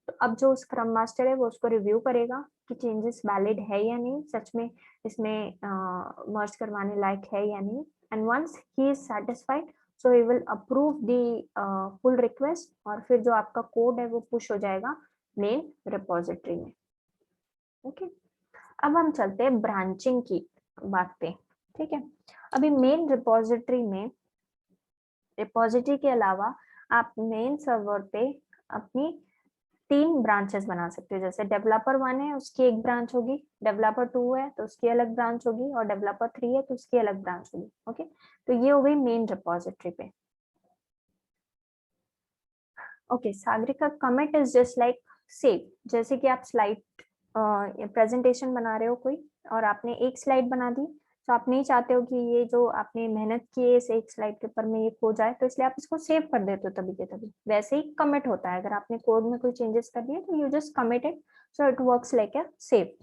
तो अब जो स्क्रम मास्टर है वो उसको रिव्यू करेगा कि चेंजेस वैलिड है या नहीं, सच में इसमें मर्ज करवाने लायक है या नहीं, and once he is satisfied, so he will approve the pull request, और फिर जो आपका कोड है वो पुश हो जाएगा मेन रिपोजिटरी में। ओके, अब हम चलते हैं ब्रांचिंग की बात पे। ठीक है, अभी मेन रिपोजिटरी में, रिपोजिटरी के अलावा आप मेन सर्वर पे अपनी 3 ब्रांचेस बना सकते हो। जैसे डेवलपर 1 है, उसकी एक ब्रांच होगी, डेवलपर 2 है तो उसकी अलग ब्रांच होगी, और डेवलपर 3 है तो उसकी अलग ब्रांच होगी। ओके, तो ये हो गई मेन रिपोजिटरी पे। Okay, Sagarika, commit is just like save. जैसे कि आप स्लाइड प्रेजेंटेशन बना रहे हो कोई, और आपने एक स्लाइड बना दी, तो आप नहीं चाहते हो कि ये जो आपने मेहनत की है इस एक स्लाइड के ऊपर में ये खो जाए, तो इसलिए आप इसको सेव कर देते हो तभी के तभी। वैसे ही कमिट होता है, अगर आपने कोड में कोई चेंजेस कर दिए तो you just commit it, so it works like a save.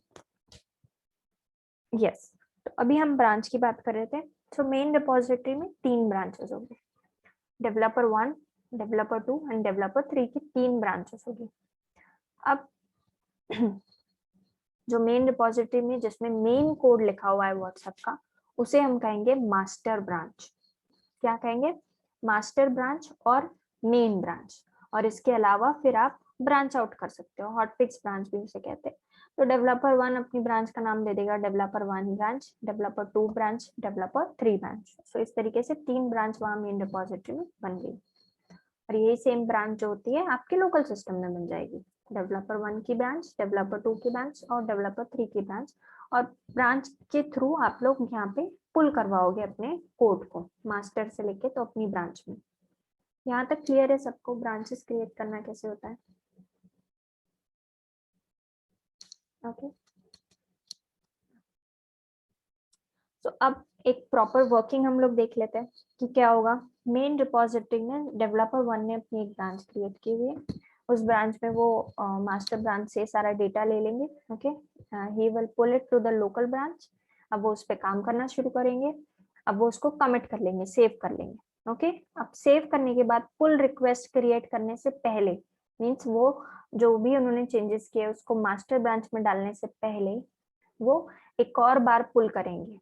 Yes, तो अभी हम ब्रांच की बात कर रहे थे। तो मेन रिपोजिटरी में 3 ब्रांचेस होंगे, डेवलपर 1, डेवलपर 2 एंड डेवलपर 3 की 3 ब्रांचेस होगी। अब जो मेन रिपोजिटरी में जिसमें मेन कोड लिखा हुआ है व्हाट्सएप का, उसे हम कहेंगे मास्टर ब्रांच। क्या कहेंगे? मास्टर ब्रांच और मेन ब्रांच। और इसके अलावा फिर आप ब्रांच आउट कर सकते हो, हॉटफिक्स ब्रांच भी उसे कहते हैं। तो डेवलपर 1 अपनी ब्रांच का नाम दे देगा developer 1 branch, developer 2 branch, developer 3 branch. So इस तरीके से 3 ब्रांच वहां मेन रिपोजिटरी में बन गई, और यही सेम ब्रांच जो होती है आपके लोकल सिस्टम में बन जाएगी। डेवलपर 1 की ब्रांच, डेवलपर 2 की ब्रांच और डेवलपर 3 की ब्रांच। और ब्रांच के थ्रू आप लोग यहाँ पे पुल करवाओगे अपने कोड को मास्टर से लेके तो अपनी ब्रांच में। यहाँ तक क्लियर है सबको ब्रांचेस क्रिएट करना कैसे होता है? ओके, तो अब एक प्रॉपर वर्किंग हम लोग देख लेते हैं कि क्या होगा। मेन रिपोजिटरी में डेवलपर 1 ने अपनी एक ब्रांच क्रिएट की हुई है, उस ब्रांच में वो मास्टर ब्रांच से सारा डेटा ले लेंगे। Okay, he will pull it to the local branch. अब वो उस पर काम करना शुरू करेंगे, अब वो उसको कमिट कर लेंगे, सेव कर लेंगे। ओके, अब सेव करने के बाद पुल रिक्वेस्ट क्रिएट करने से पहले, मीन्स वो जो भी उन्होंने चेंजेस किए उसको मास्टर ब्रांच में डालने से पहले वो एक और बार पुल करेंगे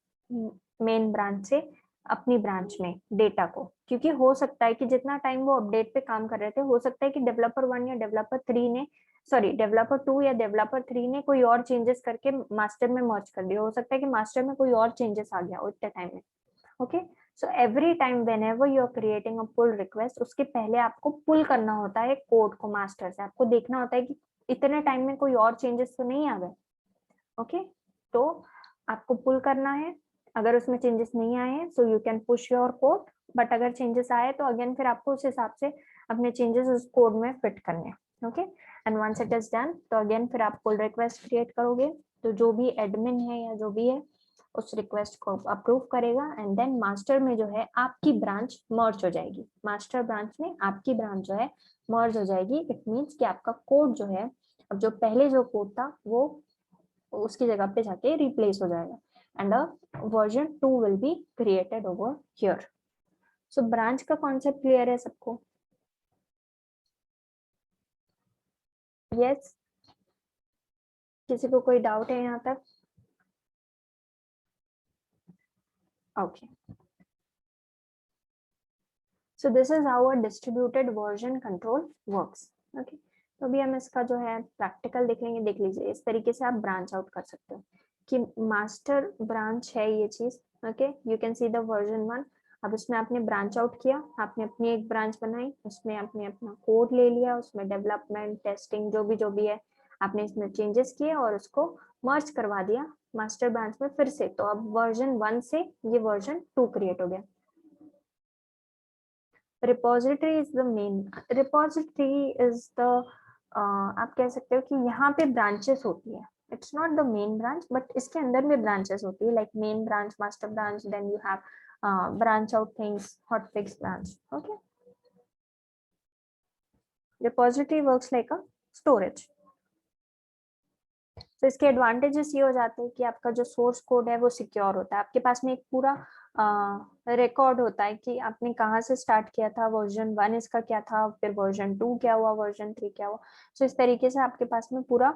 मेन ब्रांच से अपनी ब्रांच में डेटा को, क्योंकि हो सकता है कि जितना टाइम वो अपडेट पे काम कर रहे थे, हो सकता है कि डेवलपर 1 या डेवलपर 3 ने सॉरी डेवलपर 2 या डेवलपर 3 ने कोई और चेंजेस करके मास्टर में मर्ज कर दिया, हो सकता है कि मास्टर में कोई और चेंजेस आ गया उतने टाइम में। Okay, so every time whenever you are creating a pull request, उसके पहले आपको पुल करना होता है कोड को मास्टर से। आपको देखना होता है कि इतने टाइम में कोई और चेंजेस तो नहीं आ गए। ओके, तो आपको पुल करना है। अगर उसमें चेंजेस नहीं आए हैं so you can push your code, but अगर चेंजेस आए तो अगेन फिर आपको उस हिसाब से अपने चेंजेस उस कोड में फिट करने हैं। Okay, and once it is done तो अगेन फिर आप पुल रिक्वेस्ट क्रिएट करोगे, तो जो भी एडमिन है या जो भी है उस रिक्वेस्ट को अप्रूव करेगा, एंड देन मास्टर में जो है आपकी ब्रांच मर्ज हो जाएगी। मास्टर ब्रांच में आपकी ब्रांच जो है मर्ज हो जाएगी। इट मीन्स कि आपका कोड जो है, अब जो पहले जो कोड था वो उसकी जगह पे जाके रिप्लेस हो जाएगा, and a version 2 will be created over here. So branch का कॉन्सेप्ट क्लियर है सबको? यस, किसी को कोई डाउट है यहाँ तक? Okay, so this is how a distributed version control works. Okay, तो अभी हम इसका जो है प्रैक्टिकल देख लेंगे। देख लीजिए, इस तरीके से आप ब्रांच आउट कर सकते हो कि मास्टर ब्रांच है ये चीज। Okay, you can see the version 1। अब उसमें आपने ब्रांच आउट किया, आपने अपनी एक ब्रांच बनाई, उसमें आपने अपना कोड ले लिया, उसमें डेवलपमेंट टेस्टिंग जो भी है आपने इसमें चेंजेस किए और उसको मर्ज करवा दिया मास्टर ब्रांच में फिर से। तो अब वर्जन 1 से ये वर्जन 2 क्रिएट हो गया। Repository is the main, repository is the, आप कह सकते हो कि यहाँ पे ब्रांचेस होती है। It's not the main branch but इसके अंदर में ब्रांचेस होती है, like main branch, master branch, then you have branch out things, hotfix branch. Okay, repository works like a storage. तो इसके एडवांटेजेस ये हो जाते हैं कि आपका जो सोर्स कोड है वो सिक्योर होता है। आपके पास में एक पूरा रिकॉर्ड होता है कि आपने कहाँ से स्टार्ट किया था, वर्जन 1 इसका क्या था, फिर वर्जन 2 क्या हुआ, वर्जन 3 क्या हुआ। सो इस तरीके से आपके पास में पूरा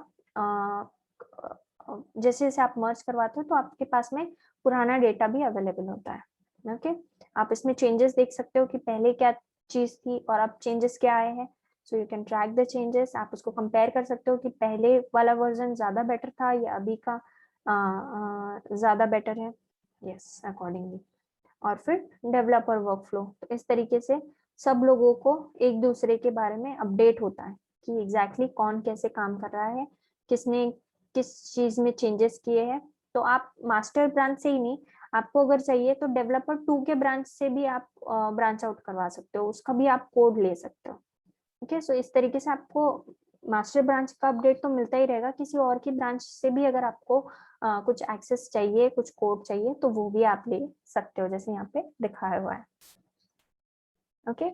जैसे जैसे आप मर्ज करवाते हो तो आपके पास में पुराना डेटा भी अवेलेबल होता है। ओके, आप इसमें चेंजेस देख सकते हो कि पहले क्या चीज थी और अब चेंजेस क्या आए हैं। So you can track the changes. आप उसको कंपेयर कर सकते हो कि पहले वाला वर्जन ज्यादा बेटर था या अभी का ज्यादा बेटर है। Yes, accordingly. और फिर डेवलपर वर्कफ्लो, तो इस तरीके से सब लोगों को एक दूसरे के बारे में अपडेट होता है कि एग्जैक्टली कौन कैसे काम कर रहा है, किसने किस चीज में चेंजेस किए हैं। तो आप मास्टर ब्रांच से ही नहीं, आपको अगर चाहिए तो डेवलपर 2 के ब्रांच से भी आप ब्रांच आउट करवा सकते हो, उसका भी आप कोड ले सकते हो। ओके, सो इस तरीके से आपको मास्टर ब्रांच का अपडेट तो मिलता ही रहेगा। किसी और की ब्रांच से भी अगर आपको कुछ एक्सेस चाहिए, कुछ कोड चाहिए तो वो भी आप ले सकते हो, जैसे यहाँ पे दिखाया हुआ है। ओके,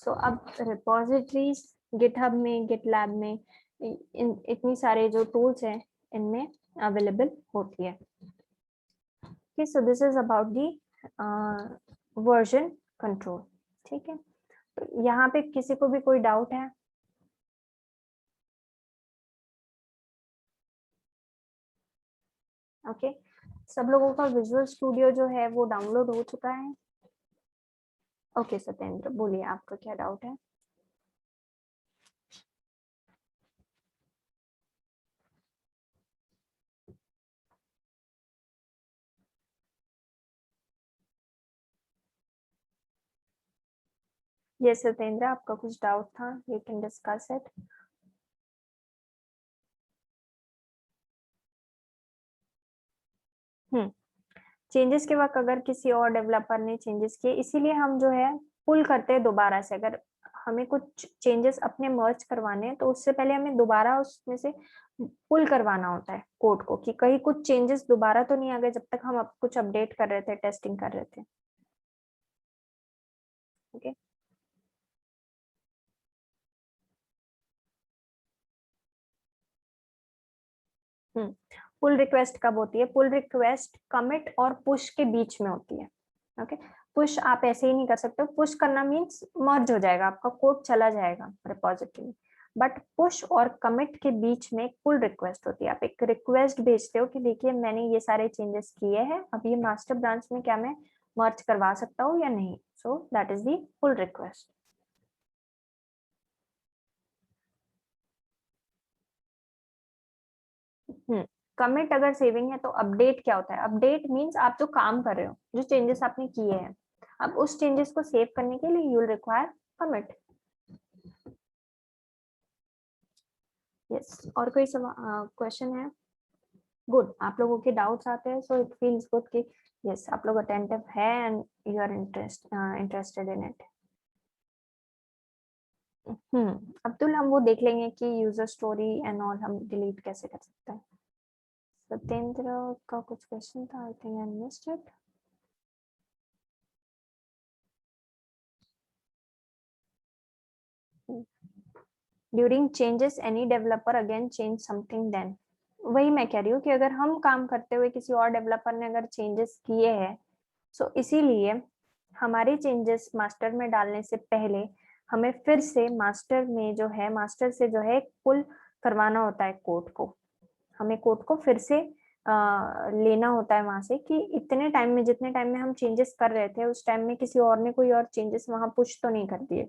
सो अब रिपोजिटरीज गिटहब में, गिटलैब में इतनी सारे जो टूल्स हैं इनमें अवेलेबल होती है। Okay, so this is about the version control. ठीक है, तो यहाँ पे किसी को भी कोई डाउट है? ओके, सब लोगों का विजुअल स्टूडियो जो है वो डाउनलोड हो चुका है? ओके सत्येंद्र, बोलिए आपका क्या डाउट है? ये सत्येंद्र, आपका कुछ डाउट था, you can discuss it. Changes के वक्त अगर किसी और डेवलपर ने चेंजेस किए, इसीलिए हम जो है पुल करते हैं दोबारा से। अगर हमें कुछ चेंजेस अपने मर्ज करवाने हैं तो उससे पहले हमें दोबारा उसमें से पुल करवाना होता है कोड को, कि कहीं कुछ चेंजेस दोबारा तो नहीं आ गए जब तक हम कुछ अपडेट कर रहे थे, टेस्टिंग कर रहे थे। ओके, पुल रिक्वेस्ट कब होती है? पुल रिक्वेस्ट कमिट और पुश के बीच में होती है। ओके, पुश आप ऐसे ही नहीं कर सकते। पुश करना मीन्स मर्ज हो जाएगा, आपका कोड चला जाएगा रिपोजिटरी में। बट पुश और कमिट के बीच में एक पुल रिक्वेस्ट होती है। आप एक रिक्वेस्ट भेजते हो कि देखिए मैंने ये सारे चेंजेस किए हैं, अब ये मास्टर ब्रांच में क्या मैं मर्ज करवा सकता हूँ या नहीं। So that is the pull request. Commit अगर सेविंग है तो अपडेट क्या होता है? अपडेट मीन्स आप जो काम कर रहे हो, जो चेंजेस आपने किए हैं, अब उस चेंजेस को सेव करने के लिए you will require commit. Yes, और कोई क्वेश्चन है? गुड, आप लोगों के डाउट्स आते हैं, सो इट फील्स गुड कि यस आप लोग अटेंटिव है and you are interested in it. Abdul, हम वो देख लेंगे कि यूजर स्टोरी एंड ऑल हम डिलीट कैसे कर सकते हैं। सत्येंद्र का कुछ क्वेश्चन था, I think I missed it. During changes any developer again change something then, वही मैं कह रही हूँ कि अगर हम काम करते हुए किसी और डेवलपर ने अगर चेंजेस किए हैं, सो इसीलिए हमारे चेंजेस मास्टर में डालने से पहले हमें फिर से मास्टर में जो है, मास्टर से जो है पुल करवाना होता है कोड को, हमें कोड को फिर से लेना होता है वहां से कि इतने टाइम में, जितने टाइम में हम चेंजेस कर रहे थे उस टाइम में किसी और ने कोई और चेंजेस वहां पुश तो नहीं कर दिए।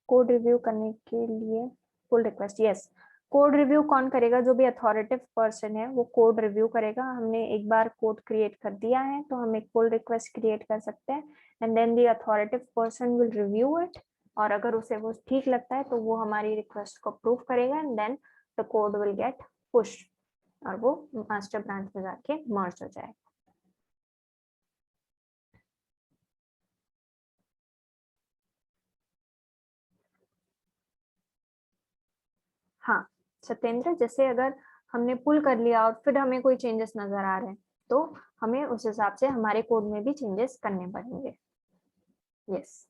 कोड रिव्यू करने के लिए pull request, yes. Code review कौन करेगा? जो भी अथॉरिटेटिव पर्सन है वो कोड रिव्यू करेगा। हमने एक बार कोड क्रिएट कर दिया है तो हम एक पुल रिक्वेस्ट क्रिएट कर सकते हैं and then the authoritative person will review it, और अगर उसे वो ठीक लगता है तो वो हमारी रिक्वेस्ट को अप्रूव करेगा and then the code will get push और वो मास्टर ब्रांच में जाके मर्ज हो जाएगा। हाँ सत्येंद्र, जैसे अगर हमने पुल कर लिया और फिर हमें कोई चेंजेस नजर आ रहे हैं तो हमें उस हिसाब से हमारे कोड में भी चेंजेस करने पड़ेंगे। यस,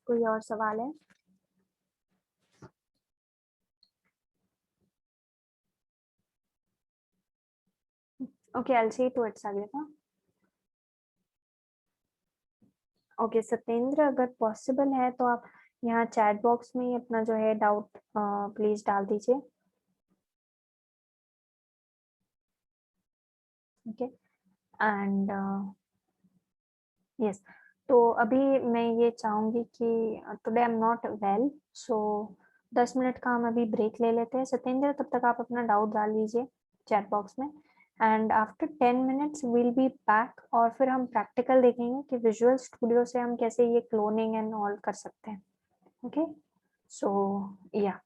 कोई और सवाल है? Okay, I will see to it Savita. Okay Satyendra, अगर पॉसिबल है तो आप यहाँ चैट बॉक्स में ही अपना जो है डाउट प्लीज डाल दीजिए। ओके एंड यस, तो अभी मैं ये चाहूंगी कि today I am not well, so 10 minute का हम अभी ब्रेक ले लेते हैं। सत्येंद्र, तब तक आप अपना डाउट डाल लीजिए चैट बॉक्स में and after 10 minutes will be back, और फिर हम प्रैक्टिकल देखेंगे कि विजुअल स्टूडियो से हम कैसे ये क्लोनिंग एंड ऑल कर सकते हैं। ओके सो या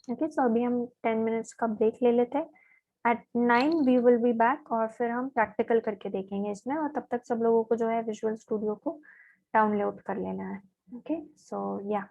ओके, सो अभी हम 10 मिनट्स का ब्रेक ले लेते हैं। At 9 we will be back और फिर हम प्रैक्टिकल करके देखेंगे इसमें, और तब तक सब लोगों को जो है विजुअल स्टूडियो को डाउनलोड कर लेना है। ओके सो या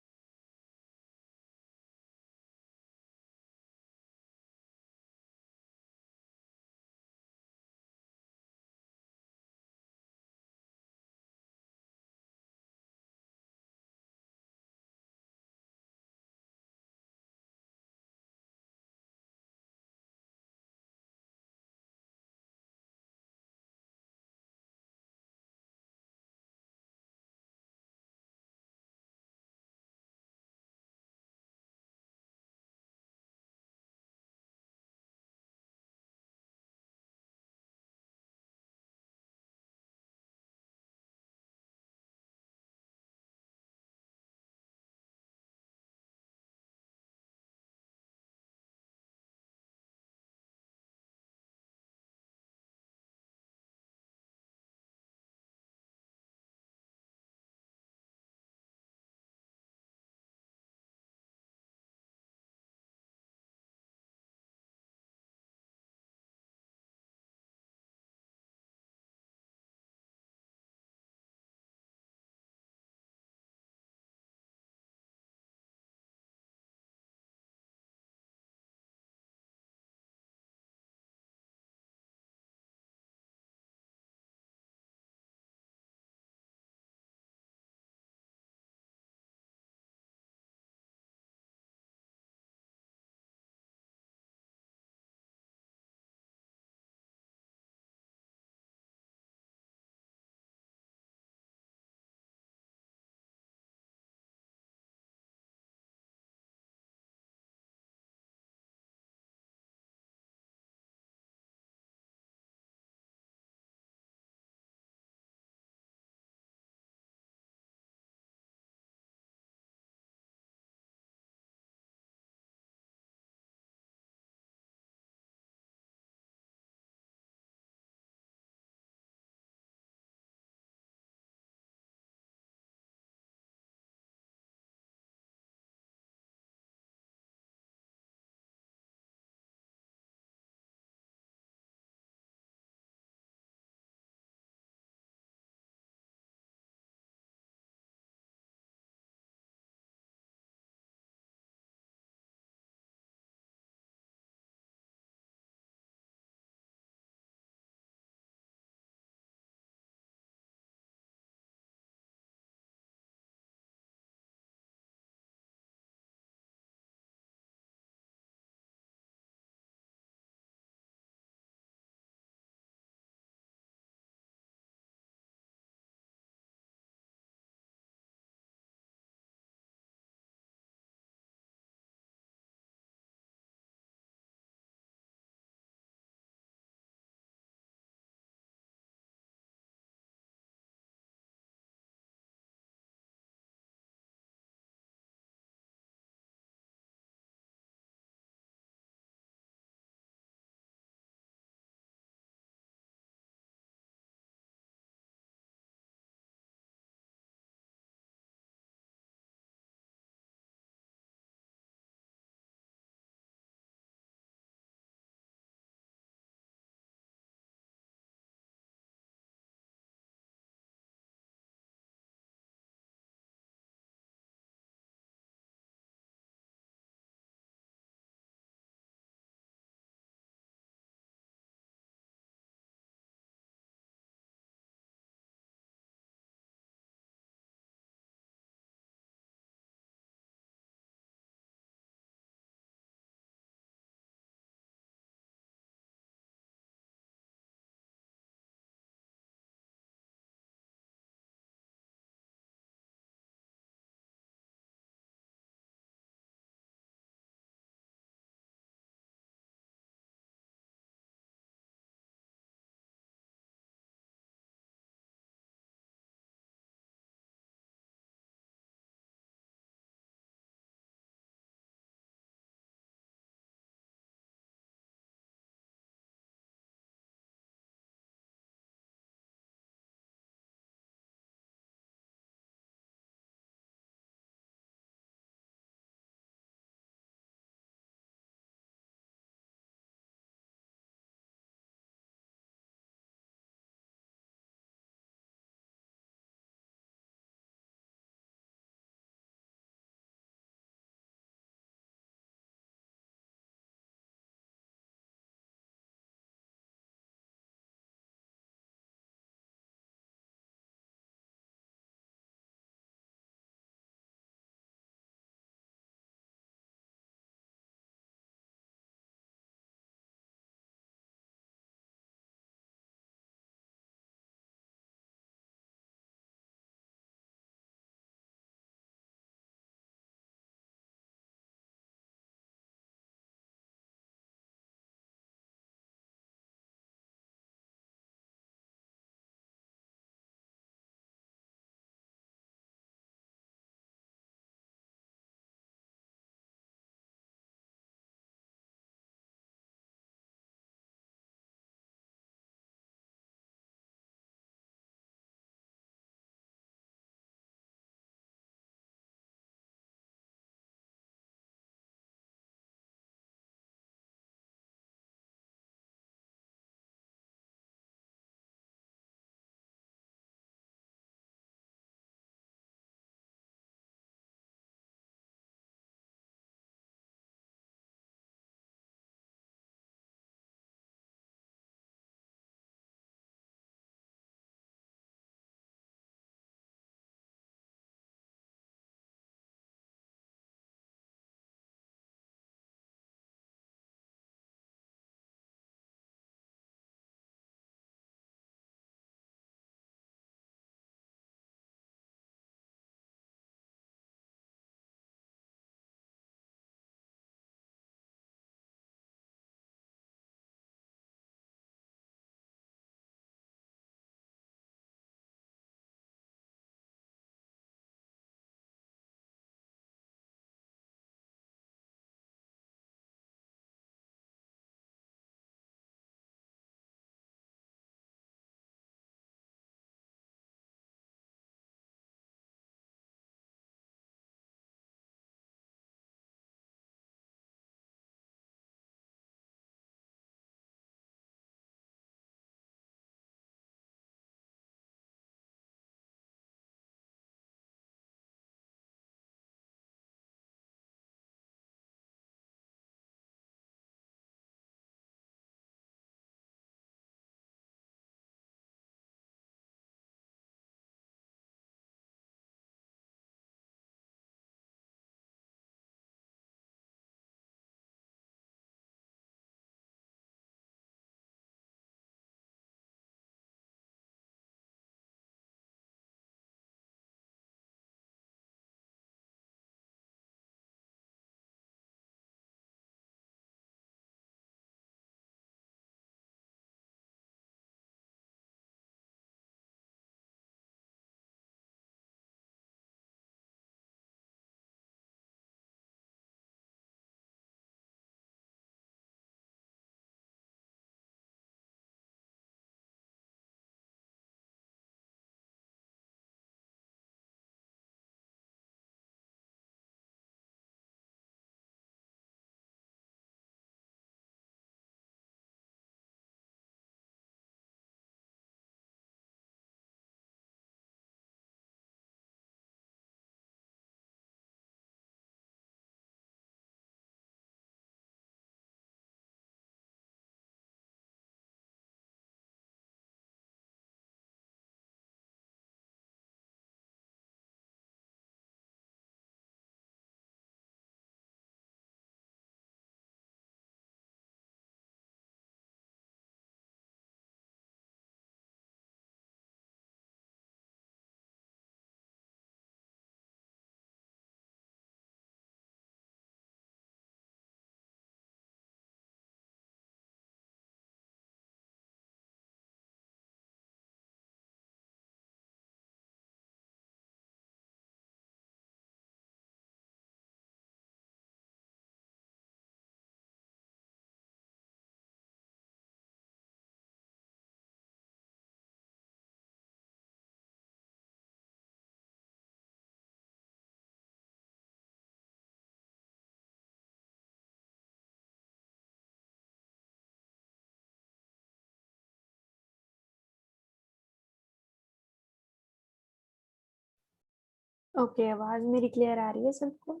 ओके, आवाज मेरी क्लियर आ रही है सबको?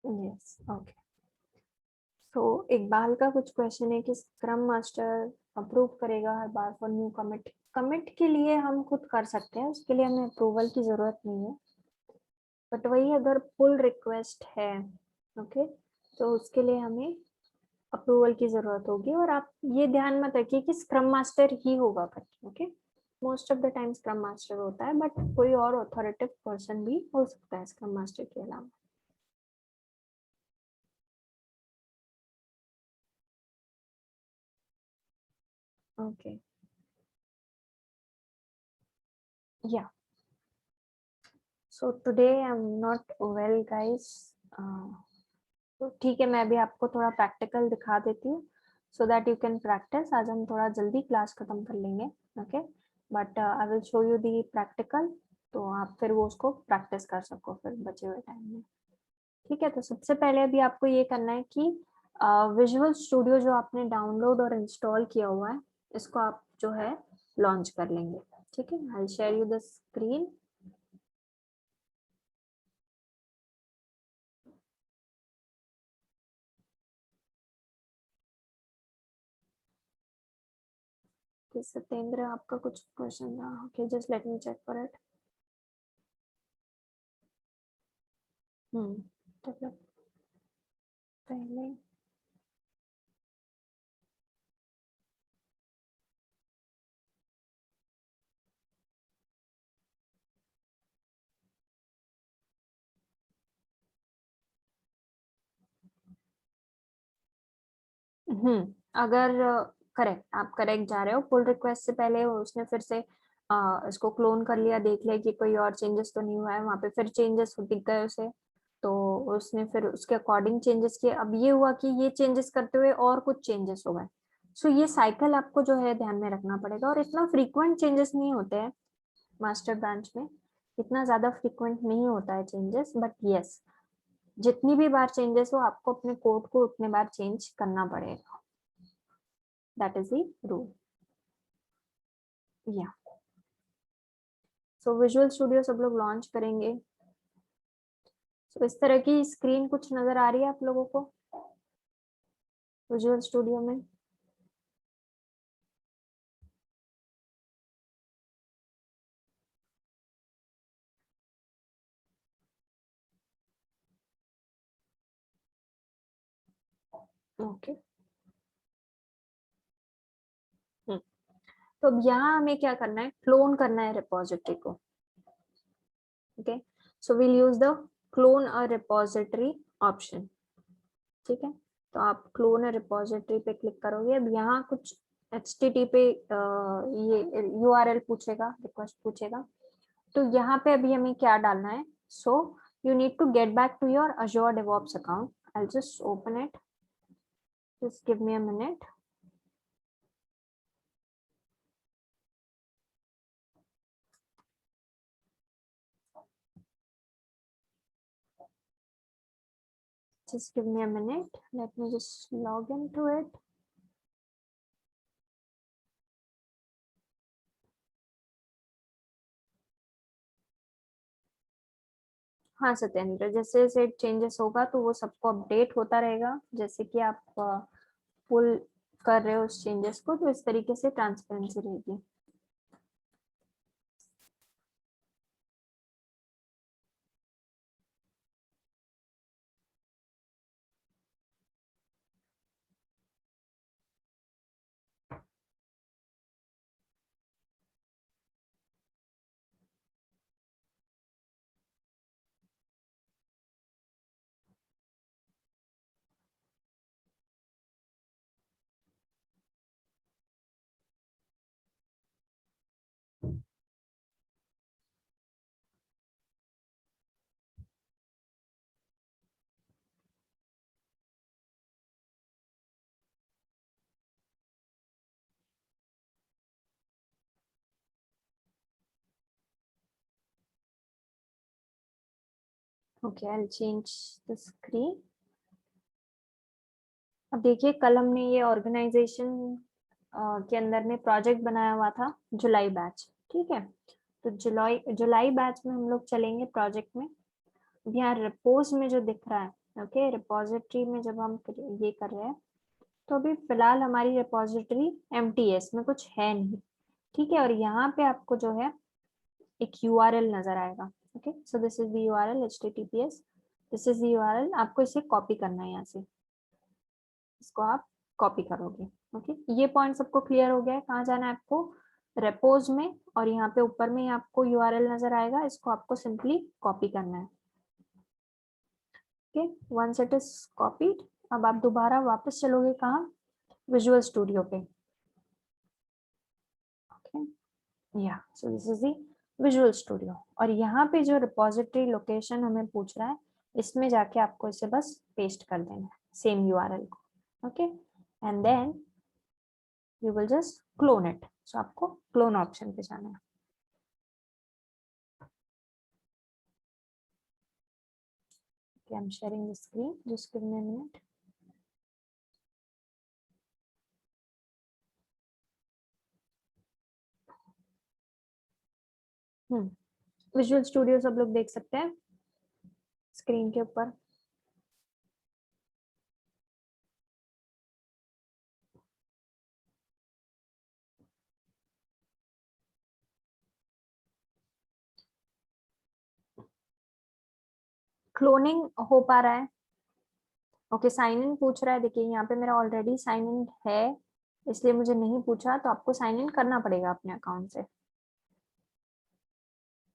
Yes, okay. तो इकबाल का कुछ क्वेश्चन है कि स्क्रम मास्टर अप्रूव करेगा हर बार फॉर न्यू कमिट। कमिट के लिए हम खुद कर सकते हैं, उसके लिए हमें अप्रूवल की जरूरत नहीं है। बट वही अगर पुल रिक्वेस्ट है, ओके, तो उसके लिए हमें अप्रूवल की जरूरत होगी। और आप ये ध्यान मत रखिए कि स्क्रम मास्टर ही होगा करके, okay. Most of the time scrum master होता है, बट कोई और अथॉरिटेटिव पर्सन भी हो सकता है स्क्रम मास्टर के अलावा। ओके, या so today I am not well guys. तो ठीक है, मैं अभी आपको थोड़ा प्रैक्टिकल दिखा देती हूँ so that you can practice. आज हम थोड़ा जल्दी क्लास खत्म कर लेंगे, okay, but I will show you the practical, तो आप फिर वो उसको प्रैक्टिस कर सको फिर बचे हुए टाइम में। ठीक है, तो सबसे पहले अभी आपको ये करना है कि विजुअल स्टूडियो जो आपने डाउनलोड और इंस्टॉल किया हुआ है, इसको आप जो है लॉन्च कर लेंगे। ठीक है, I share you the screen. Satyendra, आपका कुछ क्वेश्चन था? Okay, just let me check for it. Develop पहले। अगर करेक्ट, आप करेक्ट जा रहे हो। पुल रिक्वेस्ट से पहले उसने फिर से इसको क्लोन कर लिया, देख लिया कि कोई और चेंजेस तो नहीं हुआ है वहां पे, फिर चेंजेस दिख गए उसे, तो उसने फिर उसके अकॉर्डिंग चेंजेस किए। अब ये हुआ कि ये चेंजेस करते हुए और कुछ चेंजेस हो गए। सो ये साइकिल आपको जो है ध्यान में रखना पड़ेगा, और इतना फ्रीक्वेंट चेंजेस नहीं होते हैं मास्टर ब्रांच में, इतना ज्यादा फ्रीक्वेंट नहीं होता है चेंजेस, बट यस, जितनी भी बार चेंजेस हो आपको अपने कोड को उतने बार चेंज करना पड़ेगा। That is the rule. या सो विजुअल स्टूडियो सब लोग लॉन्च करेंगे। so, इस तरह की स्क्रीन कुछ नजर आ रही है आप लोगों को विजुअल स्टूडियो में? ओके, तो अब यहाँ हमें क्या करना है, क्लोन करना है रिपोजिटरी को। Okay, so will use the clone a repository option. ठीक है, तो आप क्लोन अ रिपोजिटरी पे क्लिक करोगे। अब यहाँ कुछ HTTP पे ये URL पूछेगा, रिक्वेस्ट पूछेगा, तो यहाँ पे अभी हमें क्या डालना है? So you need to get back to your Azure DevOps account. I'll just open it. Just give me a minute. Just give me a minute. Let me just log into it. हाँ सत्येंद्र, जैसे जैसे चेंजेस होगा तो वो सबको अपडेट होता रहेगा। जैसे कि आप पुल कर रहे हो उस चेंजेस को, तो इस तरीके से ट्रांसपेरेंसी रहेगी। Okay, I'll change the screen. अब देखिए कल हमने ये ऑर्गेनाइजेशन के अंदर में प्रोजेक्ट बनाया हुआ था जुलाई बैच, ठीक है। तो जुलाई बैच में हम लोग चलेंगे प्रोजेक्ट में। यहाँ रिपोज में जो दिख रहा है, ओके, रिपोजिटरी में जब हम ये कर रहे हैं तो अभी फिलहाल हमारी रिपोजिटरी एम्प्टी है, इसमें कुछ है नहीं, ठीक है। और यहाँ पे आपको जो है एक URL नजर आएगा, okay. So this is the URL https, this is the URL। आपको इसे कॉपी करना है, यहाँ से इसको आप कॉपी करोगे, ओके। ये पॉइंट सबको क्लियर हो गया है। कहाँ जाना है आपको? रेपोज में, और यहाँ पे ऊपर में आपको URL नजर आएगा, इसको आपको सिंपली कॉपी करना है, okay. Once it is copied, अब आप दोबारा वापस चलोगे कहाँ? विजुअल स्टूडियो पे, ओके। या so this is the visual studio, और यहाँ पे जो रिपोजिटरी लोकेशन हमें पूछ रहा है, इसमें जाके आपको इसे बस पेस्ट कर देना है, सेम URL को, okay. And then you will just clone it. So आपको क्लोन ऑप्शन पे जाना है। Okay, I'm sharing the screen. Just give me a minute. Visual studio सब लोग देख सकते हैं स्क्रीन के ऊपर। क्लोनिंग हो पा रहा है? ओके, साइन इन पूछ रहा है। देखिए यहाँ पे मेरा ऑलरेडी साइन इन है, इसलिए मुझे नहीं पूछा, तो आपको साइन इन करना पड़ेगा अपने अकाउंट से,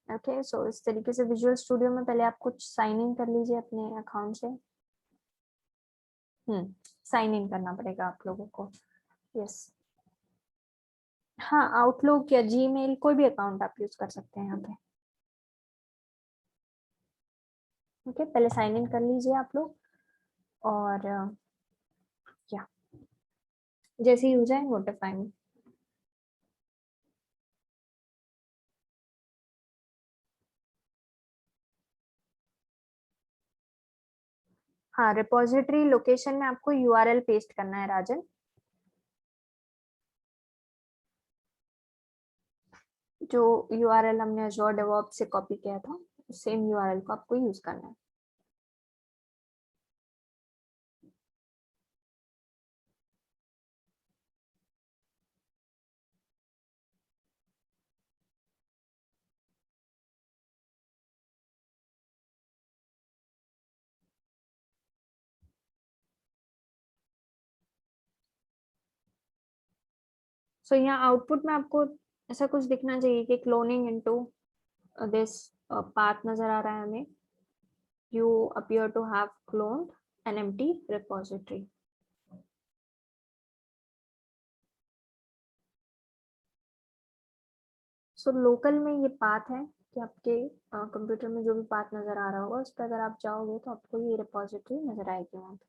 ओके। सो इस तरीके से विजुअल स्टूडियो में पहले आप कुछ साइन इन कर लीजिए अपने अकाउंट से। साइन इन करना पड़ेगा आप लोगों को, यस। हाँ, आउटलुक या जीमेल, कोई भी अकाउंट आप यूज कर सकते हैं यहाँ पे, ओके। पहले साइन इन कर लीजिए आप लोग, और क्या जैसे ही हो जाए नोटिफाई मी। हाँ, रिपोजिटरी लोकेशन में आपको URL पेस्ट करना है राजन, जो URL हमने Azure DevOps से कॉपी किया था, सेम URL को आपको यूज करना है। सो यहाँ आउटपुट में आपको ऐसा कुछ दिखना चाहिए कि क्लोनिंग इनटू दिस पाथ नजर आ रहा है हमें। You appear to have cloned an empty repository. So local में ये पाथ है कि आपके कंप्यूटर में जो भी पाथ नजर आ रहा होगा उस पर अगर आप जाओगे तो आपको ये रिपोजिटरी नजर आएगी वहां पे।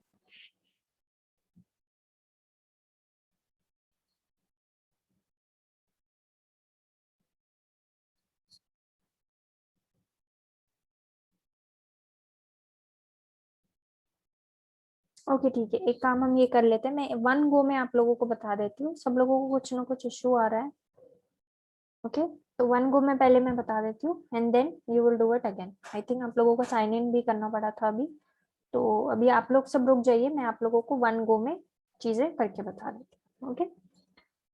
ओके, ठीक है, एक काम हम ये कर लेते हैं, मैं वन गो में आप लोगों को बता देती हूँ। सब लोगों को कुछ ना कुछ इशू आ रहा है, ओके। तो वन गो में पहले मैं बता देती हूँ, and then you will do it again. I think आप लोगों को साइन इन भी करना पड़ा था अभी, तो अभी आप लोग सब रुक जाइए, मैं आप लोगों को वन गो में चीजें करके बता देती हूँ, ओके।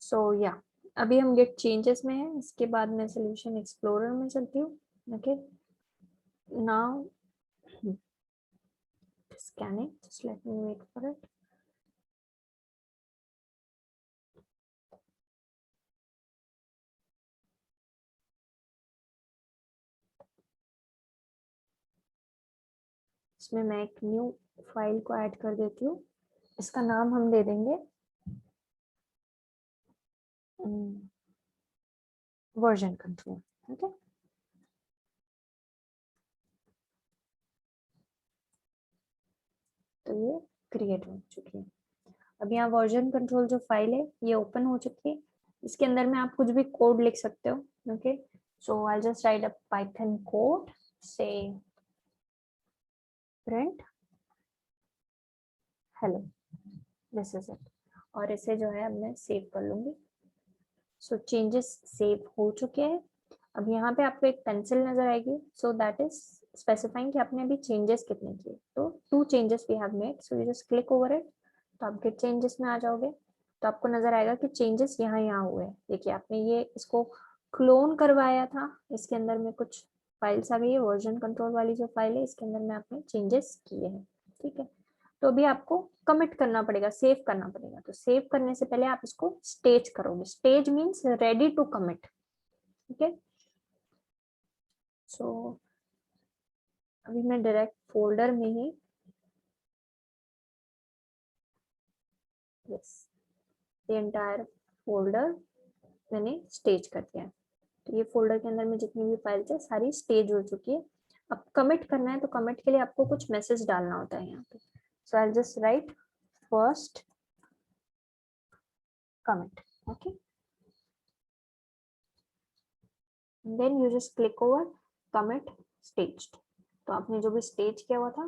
सो या अभी हम गेट चेंजेस में हैं, इसके बाद मैं सोल्यूशन एक्सप्लोरर में चलती हूँ, okay. Now scanning, just let me wait for it. इसमें मैं एक न्यू फाइल को ऐड कर देती हूँ, इसका नाम हम दे देंगे वर्जन कंट्रोल, ओके। तो ये क्रिएट हो चुकी है। अब यहाँ वर्जन कंट्रोल जो फाइल है ये ओपन हो चुकी है, इसके अंदर में आप कुछ भी कोड लिख सकते हो, okay. So I just right a Python code, से print hello, this is it. और इसे जो है अब मैं सेव कर लूंगी। सो चेंजेस सेव हो चुके हैं। अब यहाँ पे आपको एक पेंसिल नजर आएगी, सो दैट इज स्पेसिफाइंग कि आपने अभी चेंजेस कितने किए। तो 2 changes we have made, so you just click over it. तो आप गेट चेंजेस में आ जाओगे, तो आपको नजर आएगा कि चेंजेस यहाँ हुए हैं। देखिए आपने ये इसको क्लोन करवाया था, इसके अंदर में कुछ फाइल्स आ गई है, वर्जन कंट्रोल वाली जो फाइल है इसके अंदर में आपने चेंजेस किए हैं, ठीक है। तो अभी आपको कमिट करना पड़ेगा, सेव करना पड़ेगा। तो सेव करने से पहले आप इसको स्टेज करोगे। Stage means ready to commit, ठीक है। सो अभी मैं डायरेक्ट फोल्डर में ही यस द एंटायर फोल्डर मैंने स्टेज कर दिया है। तो ये फोल्डर के अंदर में जितनी भी फाइल्स है सारी स्टेज हो चुकी है। अब कमिट करना है, तो कमिट के लिए आपको कुछ मैसेज डालना होता है यहाँ पे। So I just write first commit, okay, then you just click over commit staged. तो आपने जो भी स्टेज किया हुआ था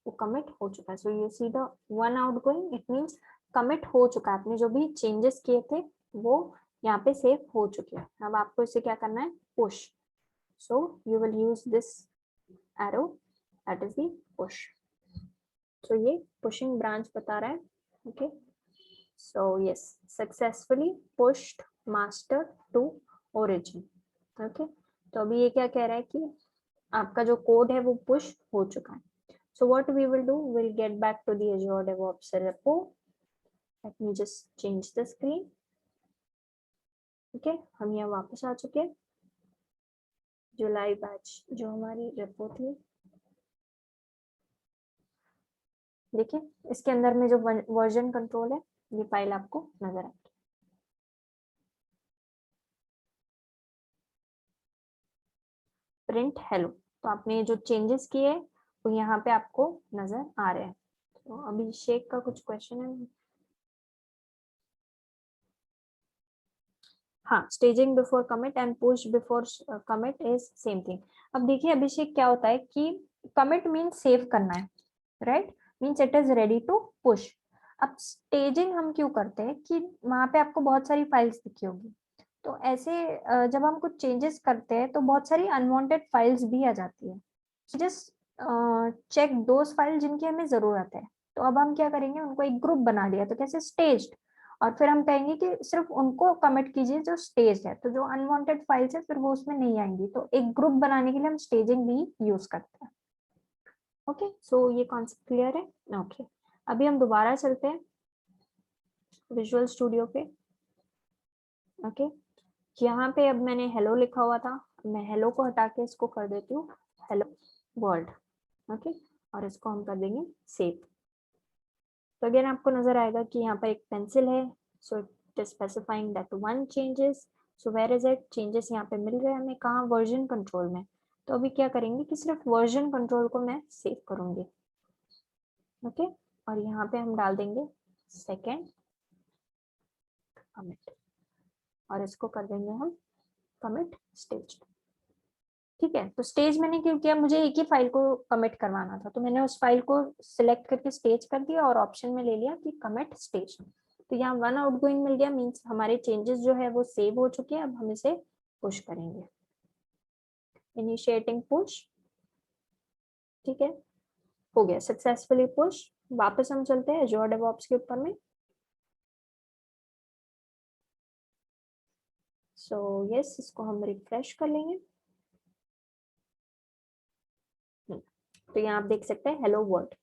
वो कमिट हो चुका है। So you see the one outgoing, it means commit हो चुका है। आपने जो भी चेंजेस किए थे वो यहाँ पे सेव हो चुके हैं। अब आपको इसे क्या करना है, push. So you will use this arrow, that is the push. तो ये पुशिंग ब्रांच बता रहा है, okay. So yes, successfully pushed master to origin, okay. तो अभी ये क्या कह रहा है कि आपका जो कोड है वो पुश हो चुका है। So what we will do, will get back to the Azure DevOps repo. Let me just change the screen. ठीक है, हम यहाँ वापस आ चुके हैं। जुलाई बैच जो हमारी रेपो थी, देखिए इसके अंदर में जो वर्जन कंट्रोल है ये फाइल आपको नजर आएगी। प्रिंट हेलो, तो आपने जो चेंजेस किए वो यहाँ पे आपको नजर आ रहे हैं। तो अभिषेक का कुछ क्वेश्चन है। हाँ, staging before commit and push before commit is same thing. अब देखिए अभिषेक, क्या होता है कि कमिट मीन्स सेव करना है, right, means it is ready to push. अब स्टेजिंग हम क्यों करते हैं कि वहां पे आपको बहुत सारी फाइल्स दिखी होगी, तो ऐसे जब हम कुछ चेंजेस करते हैं तो बहुत सारी अनवांटेड फाइल्स भी आ जाती है। जस्ट चेक दोज फाइल जिनकी हमें जरूरत है। तो अब हम क्या करेंगे, उनको एक ग्रुप बना लिया, तो कैसे, स्टेज्ड। और फिर हम कहेंगे कि सिर्फ उनको कमिट कीजिए जो स्टेज है, तो जो अनवांटेड फाइल्स है फिर वो उसमें नहीं आएंगी। तो एक ग्रुप बनाने के लिए हम स्टेजिंग भी यूज करते हैं। ओके, सो ये कॉन्सेप्ट क्लियर है। ओके, अभी हम दोबारा चलते हैं विजुअल स्टूडियो पे। ओके, यहाँ पे अब मैंने हेलो लिखा हुआ था, मैं हेलो को हटा के इसको कर देती हूँ हेलो वर्ल्ड, ओके, और इसको हम कर देंगे सेव। तो अगेन आपको नजर आएगा कि यहाँ पर एक पेंसिल है, so it is specifying that one changes. So where is it, changes यहाँ पे मिल रहे हैं हमें कहाँ, वर्जन कंट्रोल में। तो अभी क्या करेंगे कि सिर्फ वर्जन कंट्रोल को मैं सेव करूंगी, ओके। और यहाँ पे हम डाल देंगे सेकेंड कमिट, और इसको कर देंगे हम कमिट स्टेज, ठीक है। तो स्टेज मैंने क्यों किया, मुझे एक ही फाइल को कमिट करवाना था, तो मैंने उस फाइल को सिलेक्ट करके स्टेज कर दिया और ऑप्शन में ले लिया कि कमिट स्टेज। तो यहाँ वन आउटगोइंग मिल गया, मींस हमारे चेंजेस जो है वो सेव हो चुके हैं। अब हम इसे पुश करेंगे, इनिशिएटिंग पुश, ठीक है, हो गया सक्सेसफुली पुश। वापस हम चलते हैं Azure DevOps के ऊपर में। सो यस, इसको हम रिफ्रेश कर लेंगे। तो यहाँ आप देख सकते हैं हेलो वर्ल्ड।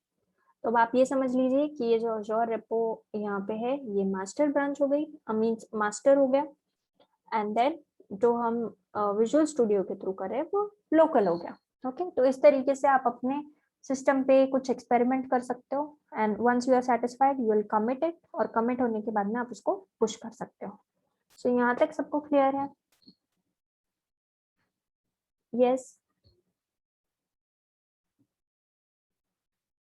तो अब आप ये समझ लीजिए कि ये जो Azure रेपो यहाँ पे है ये मास्टर ब्रांच हो गई, मीन्स मास्टर हो गया। एंड देन जो हम विजुअल स्टूडियो के थ्रू कर रहे हैं वो लोकल हो गया, ओके। तो इस तरीके से आप अपने सिस्टम पे कुछ एक्सपेरिमेंट कर सकते हो, and once you are satisfied you will commit it, और कमिट होने के बाद में आप उसको पुश कर सकते हो। सो यहाँ तक सबको क्लियर है? Yes,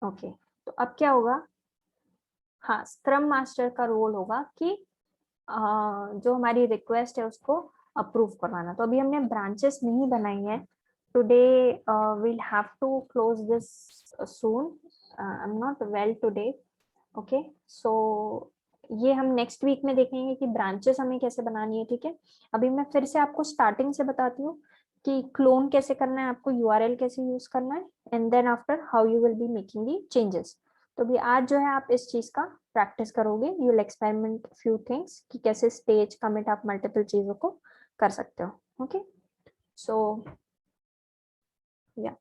okay. तो अब क्या होगा, हाँ, स्क्रम मास्टर का रोल होगा कि जो हमारी रिक्वेस्ट है उसको अप्रूव करवाना। तो अभी हमने ब्रांचेस नहीं बनाई है, today we'll have to close this soon. I'm not well today, okay, so ये हम नेक्स्ट वीक में देखेंगे कि ब्रांचेस हमें कैसे बनानी है, ठीक है। अभी मैं फिर से आपको स्टार्टिंग से बताती हूँ कि क्लोन कैसे करना है, आपको यूआरएल कैसे यूज करना है, and then after how you will be making the changes. तो भी आज जो है आप इस चीज का प्रैक्टिस करोगे, you will experiment few things कि कैसे स्टेज कमिट आप मल्टीपल चीजों को कर सकते हो। ओके, सो या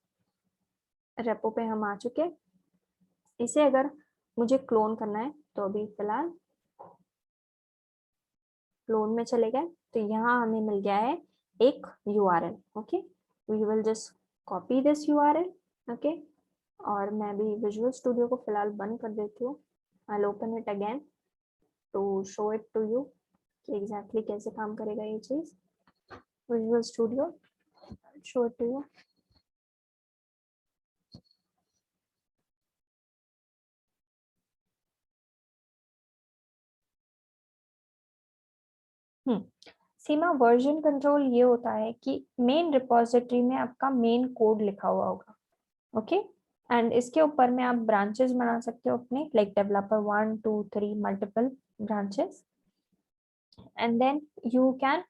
रेपो पे हम आ चुके। इसे अगर मुझे क्लोन करना है तो अभी फिलहाल क्लोन में चले गए, तो यहाँ हमें मिल गया है एक URL. Okay, we will just copy this URL. Okay, और मैं भी विजुअल स्टूडियो को फिलहाल बंद कर देती हूँ। I open it again to show it to you कि एग्जैक्टली कैसे काम करेगा ये चीज। Visual studio, show it to you. Seema, version control ये होता है कि मेन रिपोजिटरी में आपका मेन कोड लिखा हुआ होगा। ओके, एंड इसके ऊपर में आप ब्रांचेस बना सकते हो अपने, like developer 1 2 3 multiple branches, and then you can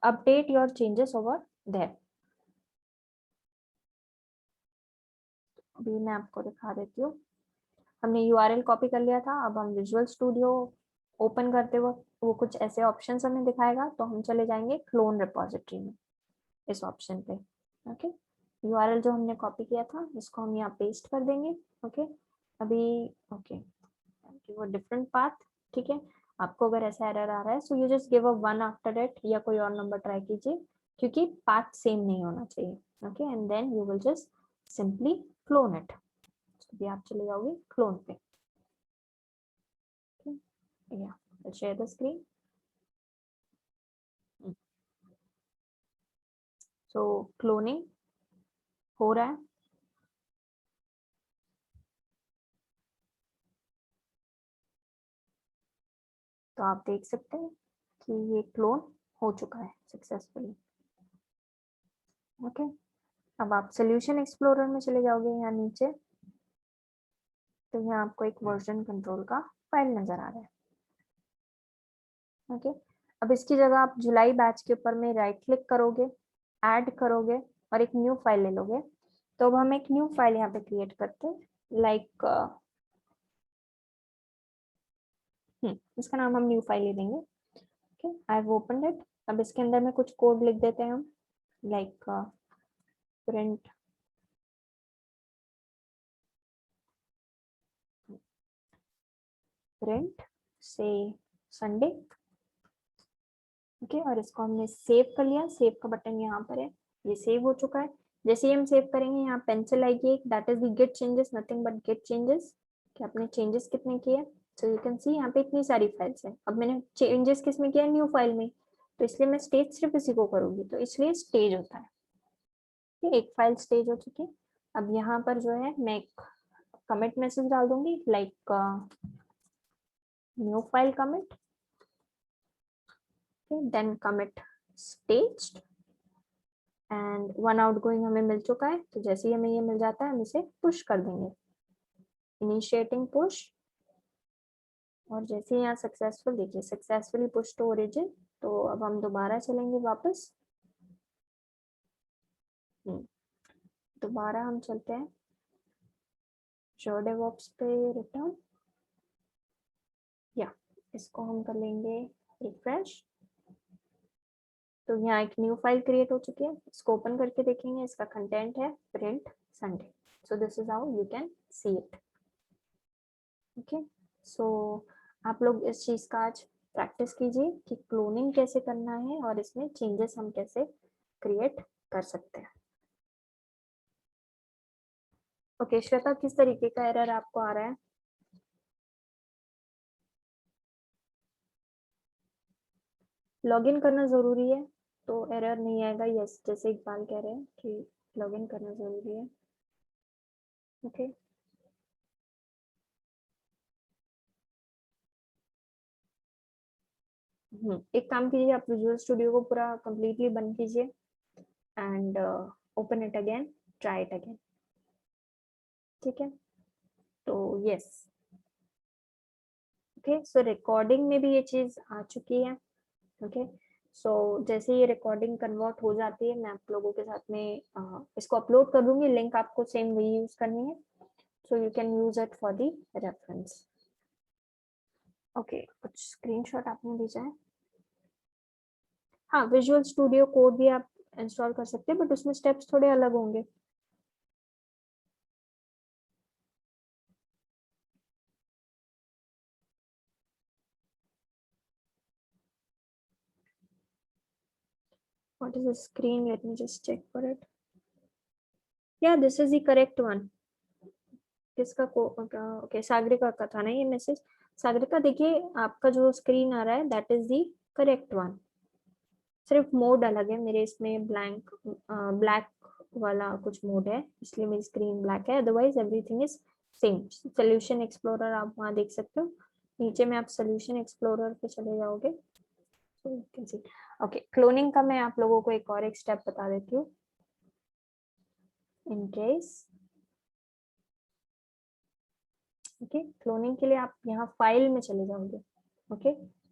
update your changes over there. अभी मैं आपको दिखा देती हूँ। हमने यूआरएल कॉपी कर लिया था, अब हम विजुअल स्टूडियो ओपन करते वक्त वो कुछ ऐसे ऑप्शंस हमें दिखाएगा, तो हम चले जाएंगे क्लोन रिपोजिटरी में, इस ऑप्शन पे। ओके, यूआरएल जो हमने कॉपी किया था इसको हम यहाँ पेस्ट कर देंगे। ओके, अभी ओके, वो डिफरेंट पाथ, ठीक है। आपको अगर ऐसा एरर आ रहा है so you just give a 1 after it, या कोई और नंबर ट्राई कीजिए, क्योंकि पाथ सेम नहीं होना चाहिए। Okay, and then you will just simply clone it. अभी आप चले जाओगे क्लोन पे। या share the screen. So cloning हो रहा है। तो आप देख सकते हैं कि ये क्लोन हो चुका है सक्सेसफुली। ओके, अब आप सोल्यूशन एक्सप्लोरर में चले जाओगे यहाँ नीचे, तो यहाँ आपको एक वर्जन कंट्रोल का फाइल नजर आ रहा है। ओके, अब इसकी जगह आप जुलाई बैच के ऊपर में राइट क्लिक करोगे, ऐड करोगे और एक न्यू फाइल ले लोगे। तो अब हम एक न्यू फाइल यहाँ पे क्रिएट करते हैं, लाइक इसका नाम हम न्यू फाइल ले देंगे। Okay, I have opened it. अब इसके अंदर में कुछ कोड लिख देते हैं हम, लाइक प्रिंट प्रिंट से संडे। ओके, और इसको हमने सेव कर लिया, सेव का बटन यहाँ पर है, ये सेव हो चुका है। जैसे ही हम सेव करेंगे यहाँ पेंसिल आएगी एक, that is the Git changes, nothing but Git changes, कि आपने चेंजेस कितने किए। सो यू कैन सी यहाँ पे इतनी सारी फाइल्स हैं। अब मैंने चेंजेस किस में किया, न्यू फाइल में, तो इसलिए मैं स्टेज सिर्फ इसी को करूंगी, तो इसलिए स्टेज होता है। एक फाइल स्टेज हो चुकी है। अब यहाँ पर जो है मैं एक कमिट मैसेज डाल दूंगी, like new file commit, then commit staged, and 1 outgoing हमें मिल चुका है। तो जैसे ही हमें ये मिल जाता है हम इसे पुश कर देंगे, इनिशिएटिंग पुश। और जैसे यहाँ सक्सेसफुल, देखिए सक्सेसफुली पुश टू ओरिजिन। तो अब हम दोबारा चलेंगे वापस, दोबारा हम चलते हैं श्योर डेवऑप्स पे रिटर्न, या इसको हम कर लेंगे रिफ्रेश। तो यहाँ एक न्यू फाइल क्रिएट हो चुकी है, इसको ओपन करके देखेंगे, इसका कंटेंट है print Sunday. So this is how you can see it. Okay, so आप लोग इस चीज का आज प्रैक्टिस कीजिए कि क्लोनिंग कैसे करना है और इसमें चेंजेस हम कैसे क्रिएट कर सकते हैं। ओके, श्वेता, किस तरीके का एरर आपको आ रहा है? लॉगिन करना जरूरी है तो एरर नहीं आएगा। यस, जैसे इकबाल कह रहे हैं कि लॉगिन करना जरूरी है। ओके, एक काम कीजिए, आप विजुअल स्टूडियो को पूरा कंप्लीटली बंद कीजिए and open it again, try it again. ठीक है, तो यस, ओके, सो रिकॉर्डिंग में भी ये चीज आ चुकी है। ओके, सो जैसे ये रिकॉर्डिंग कन्वर्ट हो जाती है, मैं आप लोगों के साथ में इसको अपलोड कर दूंगी, लिंक आपको सेम वही यूज करनी है, so you can use it for the reference. Okay, कुछ स्क्रीनशॉट आपने भेजा है। हाँ, विजुअल स्टूडियो कोड भी आप इंस्टॉल कर सकते हैं, बट उसमें स्टेप्स थोड़े अलग होंगे। What is the screen? Let me just check for it. Yeah, this is the correct one. किसका को ओके, सागरिका का था ना ये मैसेज। सागरिका देखिए, आपका जो स्क्रीन आ रहा है that is the correct one, सिर्फ मोड अलग है मेरे इसमें, ब्लैक वाला कुछ मोड है, इसलिए मेरी स्क्रीन ब्लैक है, otherwise everything is same. Solution explorer आप वहां देख सकते हो, नीचे में आप सोल्यूशन एक्सप्लोरर पे चले जाओगे तो you can C. Okay, cloning का मैं आप लोगों को एक और एक स्टेप बता देती हूँ इन केस। ओके, क्लोनिंग के लिए आप यहाँ फाइल में चले जाओगे, okay,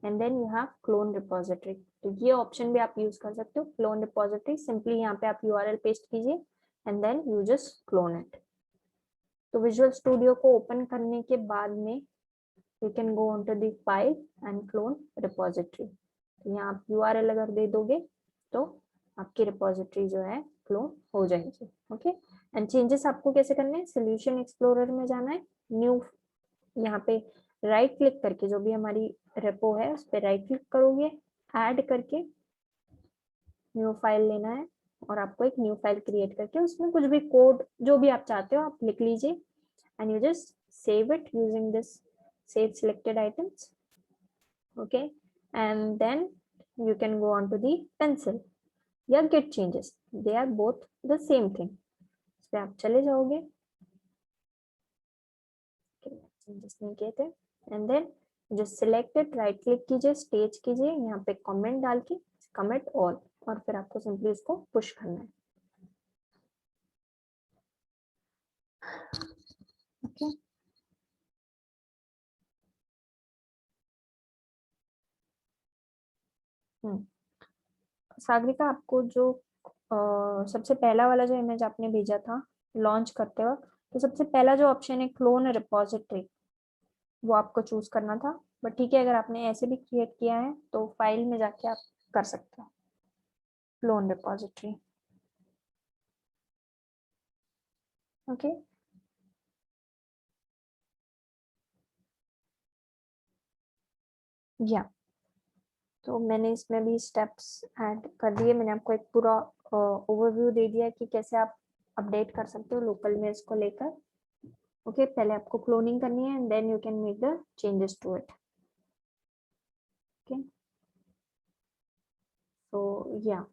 and then you have clone repository, तो ये ऑप्शन भी आप यूज कर सकते हो, क्लोन रिपोजिटरी। सिंपली यहाँ पे आप यूआरएल पेस्ट कीजिए and then you just clone it. तो विजुअल स्टूडियो को ओपन करने के बाद में you can go on to the file and clone repository. तो यहाँ आप यूआरएल अगर दे दोगे तो आपकी रिपोजिटरी जो है क्लोन हो जाएगी। ओके, एंड चेंजेस आपको कैसे करने हैं, सोल्यूशन एक्सप्लोरर में जाना है, न्यू, यहाँ पे राइट क्लिक करके जो भी हमारी रेपो है उस पर राइट क्लिक करोगे, ऐड करके न्यू फाइल लेना है और आपको एक न्यू फाइल क्रिएट करके उसमें कुछ भी कोड जो भी आप चाहते हो आप लिख लीजिए and you just save it using this save selected items. Okay, and then you can go on to the pencil या git changes, they are both the same thing. इस पे आप चले जाओगे, चेंजेस नहीं किए थे, एंड देन जो सिलेक्टेड राइट क्लिक कीजिए, स्टेज कीजिए, यहाँ पे कमेंट डाल के कमिट ऑल, और फिर आपको सिंपली इसको पुश करना है। ओके, सागरिका आपको जो सबसे पहला वाला जो इमेज आपने भेजा था लॉन्च करते वक्त, तो सबसे पहला जो ऑप्शन है क्लोन रिपोजिटरी, वो आपको चूज करना था, बट ठीक है अगर आपने ऐसे भी क्रिएट किया है तो फाइल में जाके आप कर सकते हो क्लोन रिपोजिटरी। ओके, या तो मैंने इसमें भी स्टेप्स ऐड कर दिए, मैंने आपको एक पूरा ओवरव्यू दे दिया कि कैसे आप अपडेट कर सकते हो लोकल में इसको लेकर। ओके, पहले आपको क्लोनिंग करनी है and then you can make the changes to it. Okay, तो या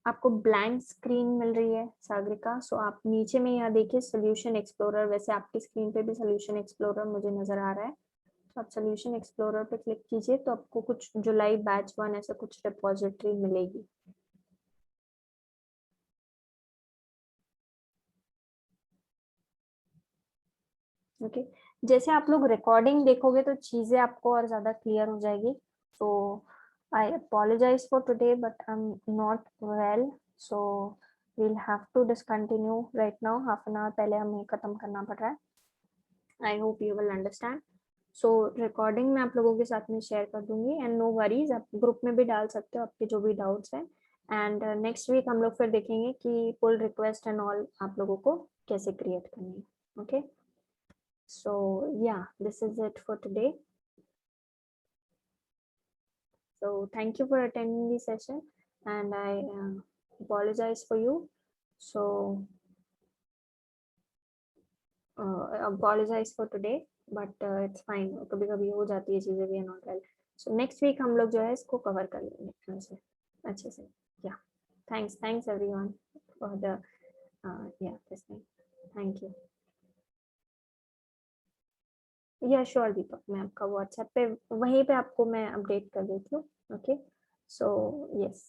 आपको ब्लैंक स्क्रीन मिल रही है सागरिका, सो आप नीचे में यहाँ देखिए सोल्यूशन एक्सप्लोरर, वैसे आपकी स्क्रीन पे भी सोल्यूशन एक्सप्लोरर मुझे नजर आ रहा है, तो आप सोल्यूशन एक्सप्लोरर पे क्लिक कीजिए तो आपको कुछ जुलाई बैच 1 ऐसा कुछ रिपोजिटरी मिलेगी। ओके, जैसे आप लोग रिकॉर्डिंग देखोगे तो चीजें आपको और ज्यादा क्लियर हो जाएगी। तो I apologize for today but I am not well, so we'll have to discontinue right now, half an hour पहले हमें खत्म करना पड़ रहा है। I hope you will understand. So recording मैं आप लोगों के साथ में शेयर कर दूंगी एंड नो वरीज, आप ग्रुप में भी डाल सकते हो आपके जो भी डाउट्स हैं, एंड नेक्स्ट वीक हम लोग फिर देखेंगे कि पुल रिक्वेस्ट एंड ऑल आप लोगों को कैसे क्रिएट करनी है। Okay, so yeah, this is it for today. So thank you for attending the session and I apologize for you, so apologize for today, but it's fine, कभी कभी हो जाती है चीजें, भी not well. So next week हम लोग जो है इसको कवर कर लेंगे अच्छे से। या थैंक्स एवरीवन फॉर द या लिसनिंग, थैंक यू। या श्योर दीपक, मैं आपका व्हाट्सएप पे वहीं पे आपको मैं अपडेट कर देती हूँ। ओके, सो यस,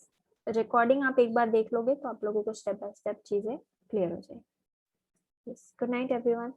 रिकॉर्डिंग आप एक बार देख लोगे तो आप लोगों को स्टेप बाय स्टेप चीजें क्लियर हो जाएगी। Yes, good night everyone.